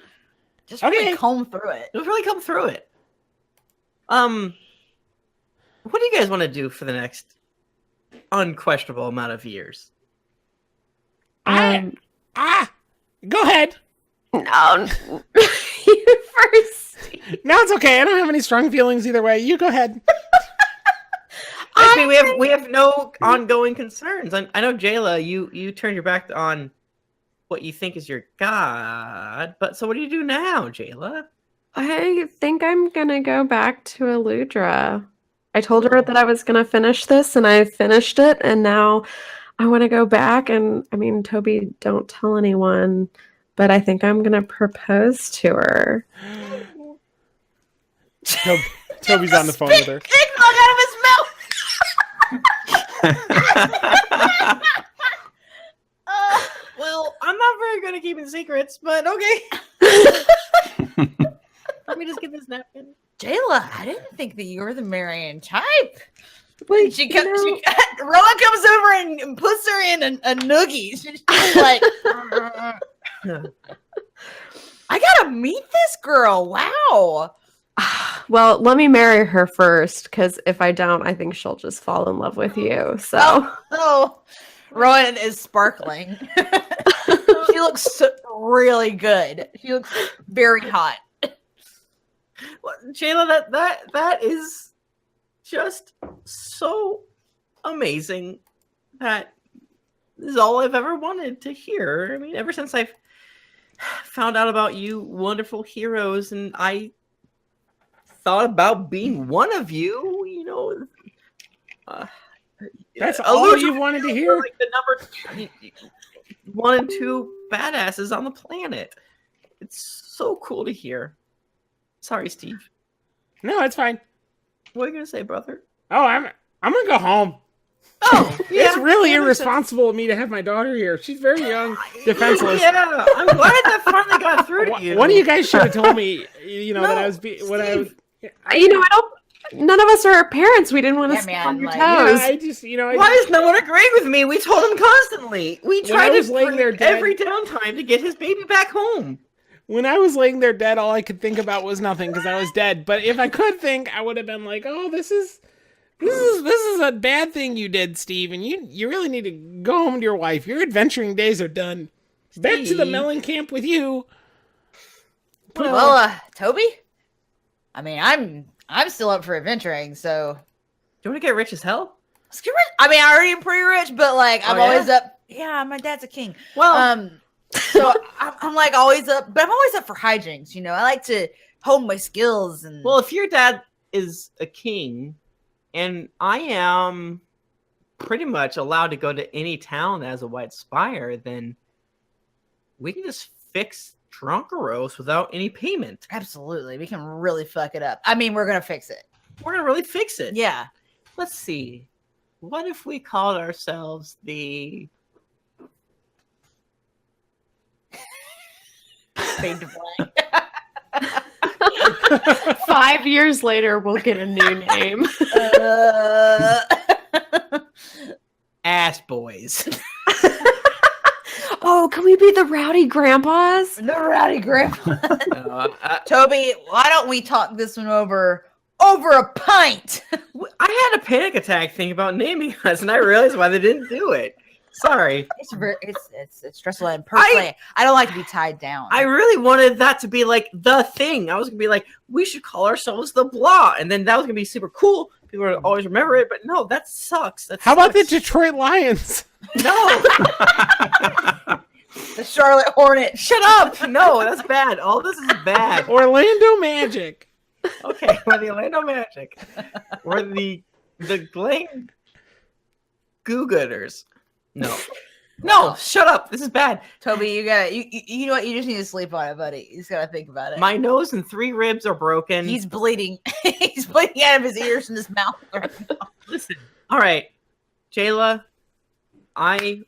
D: Just really
E: Okay.
D: comb through it.
A: Let's really come through it. What do you guys want to do for the next unquestionable amount of years?
B: Um,
E: Go ahead.
B: no, you first.
E: No, it's okay. I don't have any strong feelings either way. You go ahead.
A: I mean, we have no ongoing concerns. I know Jayla, you turned your back on what you think is your god, but so what do you do now, Jayla?
B: I think I'm gonna go back to Eludra. I told her that I was gonna finish this, and I finished it, and now I want to go back. And I mean, Toby, don't tell anyone, but I think I'm gonna propose to her.
E: Toby's on the phone with her.
D: Eggnog out of his mouth.
A: Well, I'm not very good at keeping secrets, but okay. Let me just get this napkin.
D: Jayla, I didn't think that you were the Marion type.
B: Wait,
D: She comes. Rowan comes over and puts her in a noogie. She's just like, I gotta meet this girl. Wow.
B: well, let me marry her first, because if I don't, I think she'll just fall in love with you. So.
D: Oh, Rowan is sparkling. She looks really good. She looks very hot.
A: Well, Jayla, that is just so amazing. That is all I've ever wanted to hear. I mean, ever since I've found out about you wonderful heroes, and I thought about being one of you, you know.
E: That's all
A: Eludra,
E: you wanted to hear?
A: like the number 1 and 2 badasses on the planet. It's so cool to hear. Sorry, Steve.
E: No, it's fine.
A: What are you gonna say, brother?
E: Oh, I'm gonna go home.
A: Oh,
E: It's really
A: that makes sense.
E: irresponsible of me to have my daughter here. She's very young, defenseless.
A: Yeah, I'm glad that finally got through to you.
E: One of you guys should have told me, that
A: No,
E: I was when I was.
B: You know, I don't. None of us are parents. We didn't want to
D: Yeah,
B: step
D: man,
B: on your
D: like,
B: toes.
E: I just,
A: Why does no one agree with me? We told him constantly. We
E: When
A: tried
E: I was
A: to
E: laying there dead-
A: every downtime to get his baby back home.
E: when I was laying there dead, all I could think about was nothing because I was dead. But if I could think, I would have been like, "Oh, this is a bad thing you did, Steve, and you really need to go home to your wife. Your adventuring days are done. Back to the
A: Steve.
E: melon camp with you."
D: Well, Toby. I mean, I'm still up for adventuring, so.
A: Do you want to get rich as hell?
D: Let's get rich. I mean, I already am pretty rich, but like I'm
A: Oh,
D: always up. Yeah, my dad's a king.
A: Well,
D: So I'm like always up, but I'm always up for hijinks. You know, I like to hone my skills and.
A: well, if your dad is a king, and I am pretty much allowed to go to any town that has a white spire, then we can just fix Drunkeros without any payment.
D: Absolutely, we can really fuck it up. I mean, we're gonna fix it.
A: We're gonna really fix it.
D: Yeah.
A: Let's see. What if we called ourselves the
D: Fade to black.
B: 5 years later, we'll get a new name.
A: Ass Boys?
B: Oh, can we be the Rowdy Grandpas?
D: The rowdy grandpa.
A: No,
D: Toby, why don't we talk this one over a pint?
A: I had a panic attack thinking about naming us, and I realized why they didn't do it. Sorry.
D: It's stressful, and personally, I don't like to be tied down.
A: I really wanted that to be like the thing. I was gonna be like, we should call ourselves the blah, and then that was gonna be super cool. People would always remember it, but no, that sucks.
E: How about the Detroit Lions?
A: No,
D: the Charlotte Hornets.
A: shut up. No, that's bad. All this is bad.
E: Orlando Magic.
A: Okay, we're the Orlando Magic. We're the Glen Goo-Gooders. No, shut up. This is bad.
D: Toby, you know what? You just need to sleep on it, buddy. You just gotta think about it.
A: My nose and 3 ribs are broken.
D: He's bleeding. He's bleeding out of his ears and his mouth.
A: Listen. All right, Jayla, I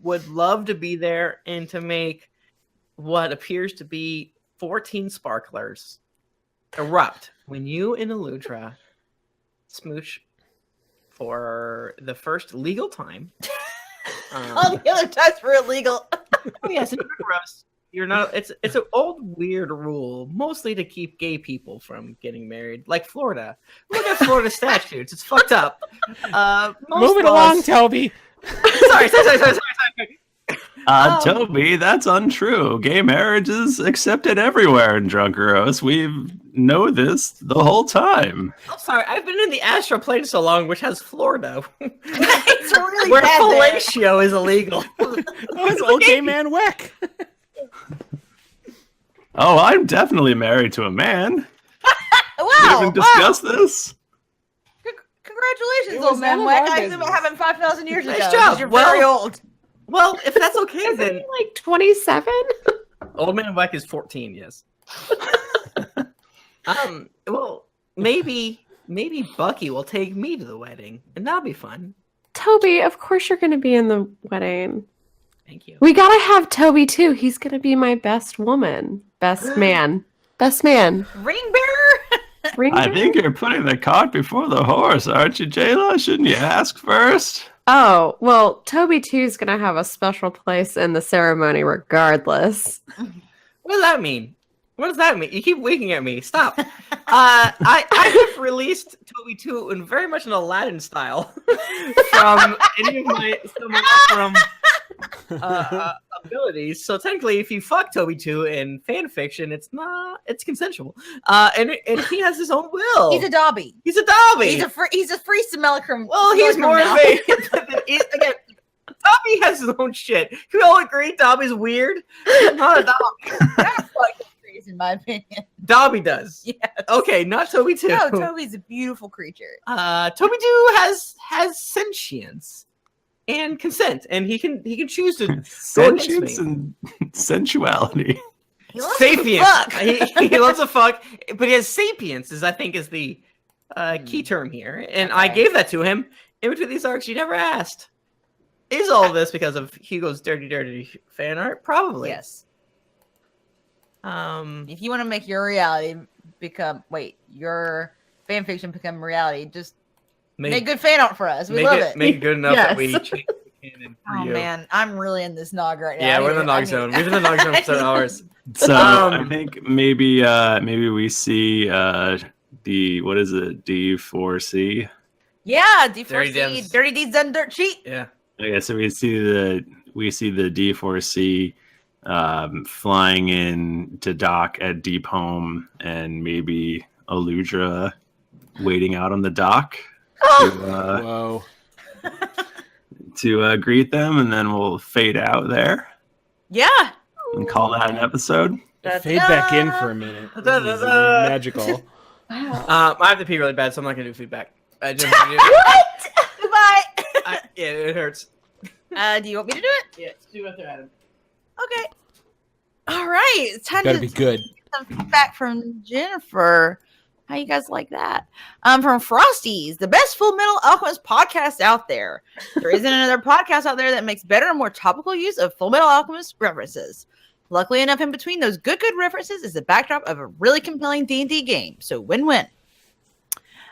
A: would love to be there and to make what appears to be 14 sparklers erupt when you and Eludra smooch for the first legal time.
D: All the other times were illegal.
A: Oh yes, in Drunkeros, you're not. It's an old weird rule, mostly to keep gay people from getting married, like Florida. Look at Florida statutes; it's fucked up.
E: Move it along, Toby.
A: Sorry.
C: Toby, that's untrue. Gay marriage is accepted everywhere in Drunkeros. We know this the whole time.
A: I'm sorry. I've been in the astral plane so long, which has Florida,
D: It's really
A: where
D: bad there.
A: fellatio is illegal.
E: Oh, it's old gay man Weck.
C: Oh, I'm definitely married to a man. We
D: Wow!
C: haven't discussed this.
E: It
D: Congratulations,
E: was
D: old man.
E: none of
D: Whack.
E: our
D: I
E: business.
D: happened 5,000 years
A: Nice
D: ago.
A: job.
D: You're
A: Well-
D: very old.
A: Well, if that's okay, then
B: Like 27?
A: Old Man Weck is 14. Yes. Well, maybe Bucky will take me to the wedding, and that'll be fun.
B: Toby, of course you're going to be in the wedding.
A: Thank you.
B: We got to have Toby too. He's going to be my best woman. Best man. Best man.
D: Ring bearer?
B: Ring
C: I
B: bearer?
C: think you're putting the cart before the horse, aren't you, Jayla? Shouldn't you ask first?
B: Oh, well, Toby too is going to have a special place in the ceremony regardless.
A: What does that mean? What does that mean? You keep winking at me. Stop. I have released Toby 2 in very much an Aladdin style from any of my abilities. So technically, if you fuck Toby 2 in fan fiction, it's consensual. And he has his own will.
D: He's a Dobby.
A: He's a Dobby.
D: He's a free simulacrum.
A: Well, he's more
D: now.
A: invasive. Again, Dobby has his own shit. Can we all agree Dobby's weird? He's not a Dobby.
D: That's fucking crazy, in my opinion.
A: Dobby does.
D: Yes.
A: Okay, not Toby 2.
D: No, Toby's a beautiful creature.
A: Toby 2 has sentience and consent, and he can choose to go against
C: Sentience
A: me.
C: and sensuality.
D: He loves
A: Sapience.
D: to fuck.
A: He loves to fuck, but he has sapience. I think is the key term here, and I
D: Okay.
A: gave that to him in between these arcs. You never asked. Is all this because of Hugo's dirty fan art? Probably.
D: Yes.
A: Um.
D: If you want to make your reality your fan fiction become reality, just make good fan art for us. We love it.
A: Make it good enough that we
B: Yes.
A: change the canon for
D: Oh
A: you.
D: man, I'm really in this nog right now.
A: Yeah,
D: I
A: we're in the
D: need-
A: nog
D: I
A: zone.
D: need-
A: We've been in the nog zone for 7 hours.
C: So
A: Um,
C: I think maybe we see the what is it, D4C?
D: Yeah,
A: Dirty
D: D4C,
A: Dems.
D: Dirty Deeds Done Dirt Cheap.
A: Yeah.
C: Okay, so we see the D4C flying in to dock at Deep Home, and maybe Aludra waiting out on the dock
E: Whoa.
C: to greet them, and then we'll fade out there
D: Yeah.
C: and call that an episode.
E: Fade back in for a minute. This is magical.
B: Wow.
A: I have to pee really bad, so I'm not gonna do feedback. I just
D: Goodbye.
A: yeah, it hurts.
D: Do you want me to do it?
A: Yeah, do what they're at.
D: Okay. All right. It's time
E: Gotta
D: to
E: be good.
D: some feedback from Jennifer. How you guys like that? From Frosties, the best Full Metal Alchemist podcast out there. There isn't another podcast out there that makes better and more topical use of Full Metal Alchemist references. Luckily enough, in between those good references is the backdrop of a really compelling D&D game. So win-win.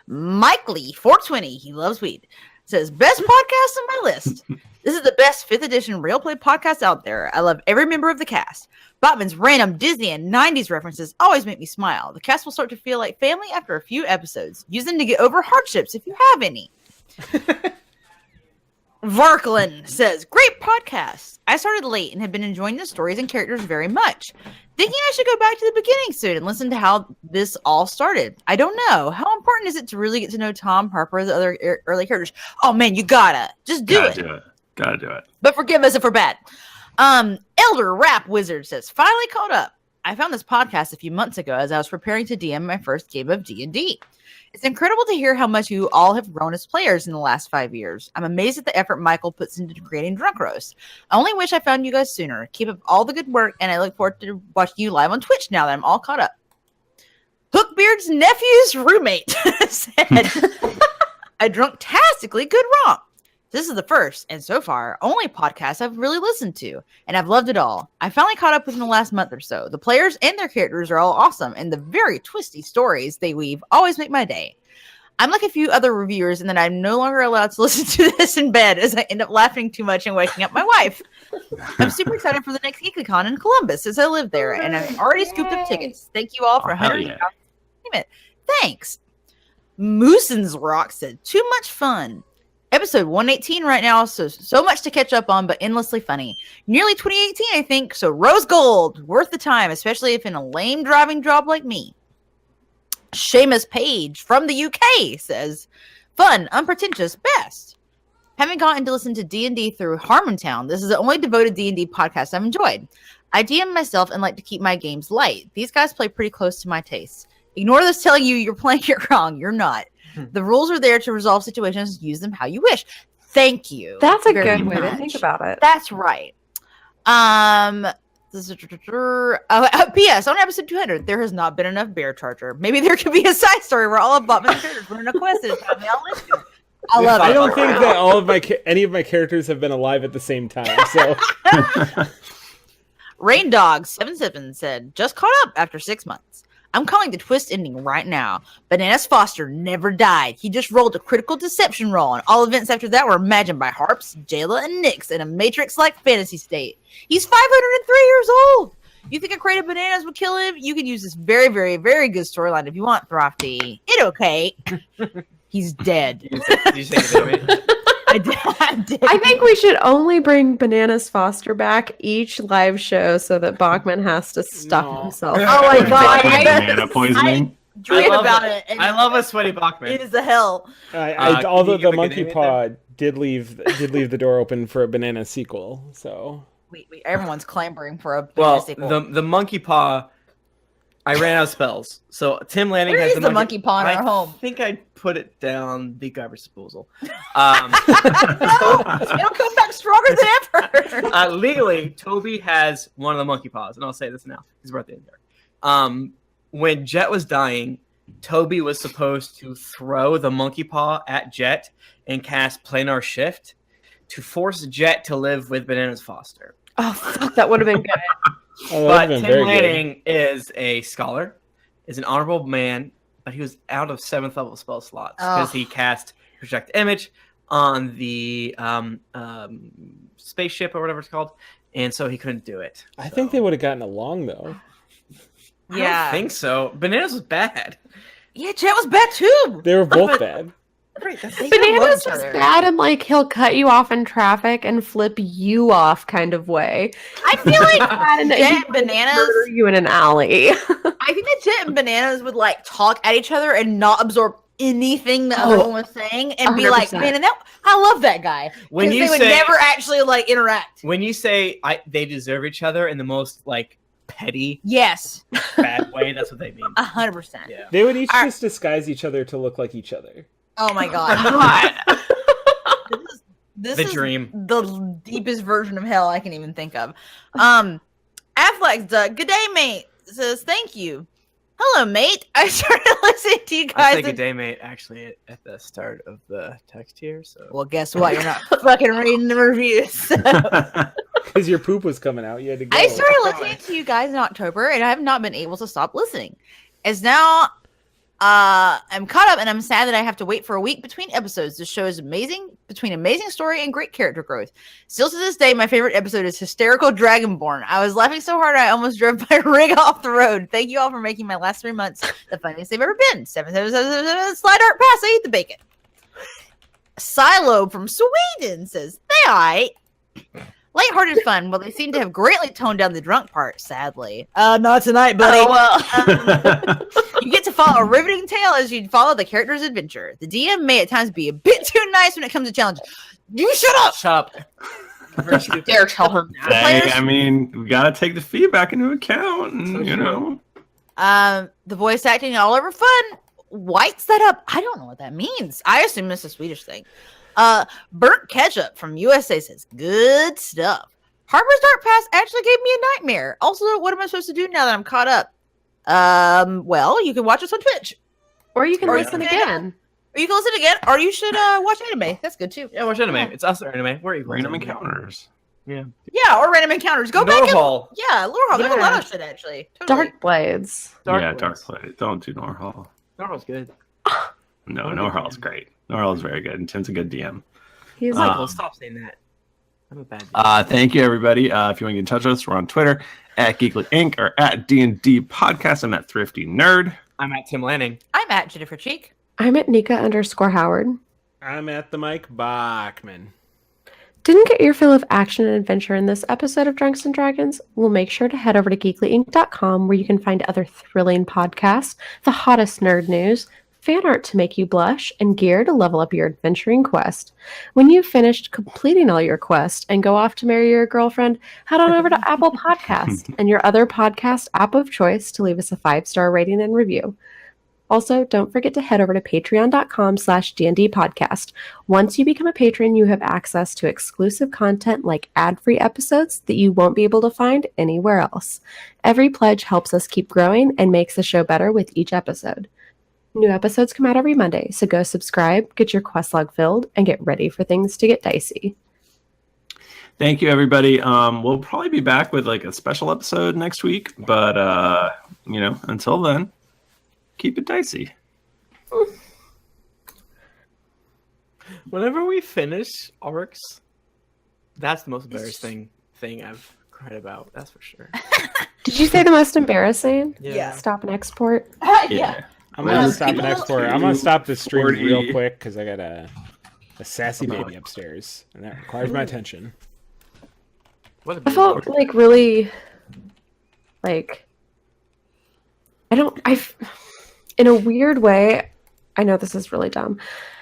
D: Mike Lee, 420, he loves weed, says, best podcast on my list. This is the best 5th edition real play podcast out there. I love every member of the cast. Botman's random Disney and 90s references always make me smile. The cast will start to feel like family after a few episodes. Use them to get over hardships if you have any. Varklin says, great podcast. I started late and have been enjoying the stories and characters very much. Thinking I should go back to the beginning soon and listen to how this all started. I don't know. How important is it to really get to know Tom, Harper, the other early characters? Oh man, you gotta. Just do it.
C: Gotta do it.
D: But forgive us if we're bad. Elder Rap Wizard says, finally caught up. I found this podcast a few months ago as I was preparing to DM my first game of D&D. It's incredible to hear how much you all have grown as players in the last 5 years. I'm amazed at the effort Michael puts into creating Drunk Roast. I only wish I found you guys sooner. Keep up all the good work, and I look forward to watching you live on Twitch now that I'm all caught up. Hookbeard's nephew's roommate said, I drunk-tastically good romp. This is the first, and so far, only podcast I've really listened to, and I've loved it all. I finally caught up within the last month or so. The players and their characters are all awesome, and the very twisty stories they weave always make my day. I'm like a few other reviewers, and then I'm no longer allowed to listen to this in bed as I end up laughing too much and waking up my wife. I'm super excited for the next GeeklyCon in Columbus as I live there, and I've already scooped up tickets. Thank you all for 100. Thanks. Moosens Rock said, too much fun. Episode 118 right now, so much to catch up on, but endlessly funny. Nearly 2018, I think, so rose gold. Worth the time, especially if in a lame driving job like me. Seamus Page from the UK says, fun, unpretentious, best. Having gotten to listen to D&D through Harmontown, this is the only devoted D&D podcast I've enjoyed. I DM myself and like to keep my games light. These guys play pretty close to my tastes. Ignore those telling you you're playing it wrong. You're not. The rules are there to resolve situations. Use them how you wish. Thank you.
B: That's a
D: very
B: good way to
D: much.
B: think about it.
D: That's right. P.S. On episode 200, there has not been enough bear charger. Maybe there could be a side story where all of Botman's characters were in a quest. I love it.
E: I don't think that all of any of my characters have been alive at the same time. So,
D: Rain Dog 77 said, just caught up after 6 months. I'm calling the twist ending right now. Bananas Foster never died. He just rolled a critical deception roll, and all events after that were imagined by Harps, Jayla, and Nyx in a Matrix-like fantasy state. He's 503 years old. You think a crate of bananas would kill him? You can use this very, very, very good storyline if you want, Throfty. It okay. He's dead.
A: Did you say it?
D: I did.
B: I think we should only bring Bananas Foster back each live show so that Bachman has to stuff himself.
D: Oh my god.
C: Banana poisoning.
D: Dream
A: love
D: about
A: it.
D: it. and
A: I love a sweaty Bachman.
D: It is a hell.
E: although
A: can you
E: the
A: give a
E: monkey
A: good name
E: paw did leave the door open for a banana sequel. So
D: Wait, everyone's clamoring for a
A: Well,
D: sequel.
A: the monkey paw. I ran out of spells, so Tim Lanning
D: Where
A: has
D: is the monkey paw in our home?
A: I think I put it down the garbage disposal.
D: It'll come back stronger than ever.
A: Legally, Toby has one of the monkey paws, and I'll say this now. His birthday is there. When Jet was dying, Toby was supposed to throw the monkey paw at Jet and cast Planar Shift to force Jet to live with Bananas Foster.
B: Oh, fuck, that would have been good.
A: But Tim Lanning is a scholar, is an honorable man, but he was out of 7th level spell slots because he cast Project Image on the spaceship or whatever it's called, and so he couldn't do it.
E: I think they would have gotten along though.
A: I don't think so. Bananas was bad.
D: Yeah, Jet was bad too.
E: They were both bad.
A: Great. That's
D: They can love
B: Bananas
D: each
B: is
D: other.
B: bad and like he'll cut you off in traffic and flip you off kind of way.
D: I feel like
B: Bad and
D: Jet
B: he
D: and
B: might
D: Bananas.
B: murder you in an alley.
D: I think that Jet and Bananas would like talk at each other and not absorb anything the other one was saying and be like,
B: 100%.
D: man, and I love that guy.
A: When
D: Because
A: you
D: they would
A: say-
D: never actually like interact.
A: When you say they deserve each other in the most like petty
D: Yes,
A: bad way, that's what they mean.
D: 100%.
A: Yeah.
E: They would each
D: Alright.
E: just disguise each other to look like each other.
D: Oh my god.
B: God.
D: This
A: The
D: is
A: dream.
D: the deepest version of hell I can even think of. Affleck's Doug, good day, mate. Says thank you. Hello, mate. I started listening to you
A: I
D: guys.
A: say good day, mate. Actually, at the start of the text here. So
D: Well, guess what? You're not fucking reading the reviews.
E: Because your poop was coming out. You had to go.
D: I started listening to you guys in October, and I have not been able to stop listening. As now, I'm caught up, and I'm sad that I have to wait for a week between episodes. This show is amazing, between amazing story and great character growth. Still to this day, my favorite episode is Hysterical Dragonborn. I was laughing so hard I almost drove my rig off the road. Thank you all for making my last 3 months the funniest they've ever been. 777 slide art pass. I eat the bacon. Silo from Sweden says, "They aight. Lighthearted fun. Well, they seem to have greatly toned down the drunk part, sadly. Not tonight, buddy. You get to follow a riveting tale as you follow the character's adventure. The DM may at times be a bit too nice when it comes to challenges. You shut up!
A: shut up. Very stupid.
B: Dare tell him that.
C: Dang, I mean, we gotta take the feedback into account, and you know.
D: The voice acting all over fun. Whites that up. I don't know what that means. I assume it's a Swedish thing. Burnt Ketchup from USA says, good stuff. Harper's Dark Pass actually gave me a nightmare. Also, what am I supposed to do now that I'm caught up? Well, you can watch us on Twitch.
B: Or you can
D: Or
B: listen
D: you
B: again.
D: Or you can listen again, or you should watch anime. That's good too.
A: Yeah, watch anime. It's us or anime. We're equal.
C: Random encounters.
A: Yeah.
D: Yeah, or random encounters. Go back and
A: Norhall.
D: yeah, Lore There's a lot
B: Yeah.
D: of shit actually. Totally.
B: Dark Blades.
C: Yeah, Dark Blade. Don't do Norhall.
A: Norhall's good.
C: No, Norhall's great. Norhall's very good, and Tim's a good DM.
B: He's
C: Uh,
B: like,
A: Michael, stop saying that. I'm a bad dude.
C: Thank you, everybody. If you want to get in touch with us, we're on Twitter at GeeklyInc or at D&D Podcast. I'm at Thrifty Nerd.
A: I'm at Tim Lanning.
D: I'm at Jennifer Cheek.
B: I'm at Nika_Howard.
E: I'm at the Mike Bachman.
B: Didn't get your fill of action and adventure in this episode of Drunks and Dragons? Well, make sure to head over to geeklyinc.com where you can find other thrilling podcasts, the hottest nerd news, fan art to make you blush, and gear to level up your adventuring quest. When you've finished completing all your quests and go off to marry your girlfriend, head on over to Apple Podcasts and your other podcast app of choice to leave us a 5-star rating and review. Also, don't forget to head over to patreon.com/DND podcast. Once you become a patron, you have access to exclusive content like ad-free episodes that you won't be able to find anywhere else. Every pledge helps us keep growing and makes the show better with each episode. New episodes come out every Monday, so go subscribe, get your quest log filled, and get ready for things to get dicey.
C: Thank you, everybody. We'll probably be back with like a special episode next week, but until then, keep it dicey.
A: Whenever we finish arcs, that's the most embarrassing thing I've cried about. That's for sure.
B: Did you say the most embarrassing?
D: Yeah.
B: Stop and export.
D: Yeah.
E: I'm gonna
C: Well,
E: stop and
D: people-
E: export. I'm gonna stop the stream
C: 40.
E: real quick because I got a sassy baby upstairs, and that requires my attention.
A: What a
B: I felt like really, like, in a weird way, I know this is really dumb.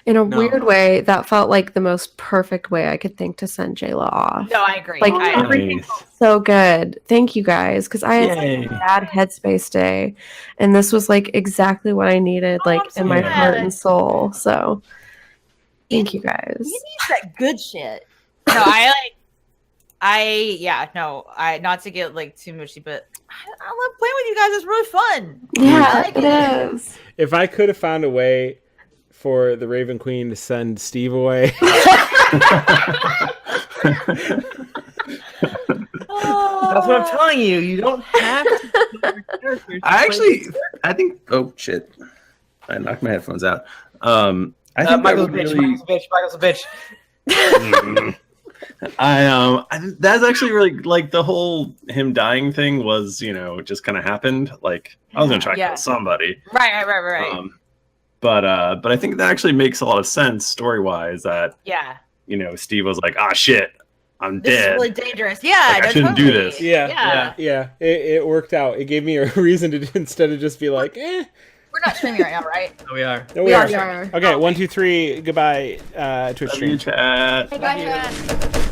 B: In a
A: No.
B: weird way, that felt like the most perfect way I could think to send Jayla off.
D: No, I agree.
B: Like,
D: I agree.
C: Nice.
B: So good. Thank you guys. Because I had
C: Yay.
B: such a bad headspace day. And this was like exactly what I needed,
D: Oh,
B: like
D: I'm so
B: in my
C: glad.
B: heart and soul. So thank you guys.
D: You need that good shit. No, not to get like too mushy, but I love playing with you guys. It's really fun. I
B: Yeah,
D: like
B: it
D: it.
B: is.
E: If I could have found a way for the Raven Queen to send Steve away,
A: That's what I'm telling you. You don't have to.
C: I think. Oh shit! I knocked my headphones out. I think that
A: Michael's a
C: would
A: bitch.
C: really.
A: Michael's a bitch.
C: That's actually really like the whole him dying thing was just kind of happened. Like I was gonna try to
D: Yeah.
C: kill somebody.
D: Right.
C: But I think that actually makes a lot of sense story wise. That
D: Yeah.
C: Steve was like, "Ah, shit, I'm
D: This is
C: dead."
D: really dangerous. Yeah,
C: Like, I
D: no,
C: shouldn't do
D: totally.
C: this.
E: Yeah. It worked out. It gave me a reason to instead of just be like, eh.
D: We're not streaming right now, right?
A: Oh, we are.
E: No,
D: We are.
B: We are.
E: Okay, 1, 2, 3. Goodbye, Twitch
C: Love you,
E: stream.
C: chat.
D: Hey, guys.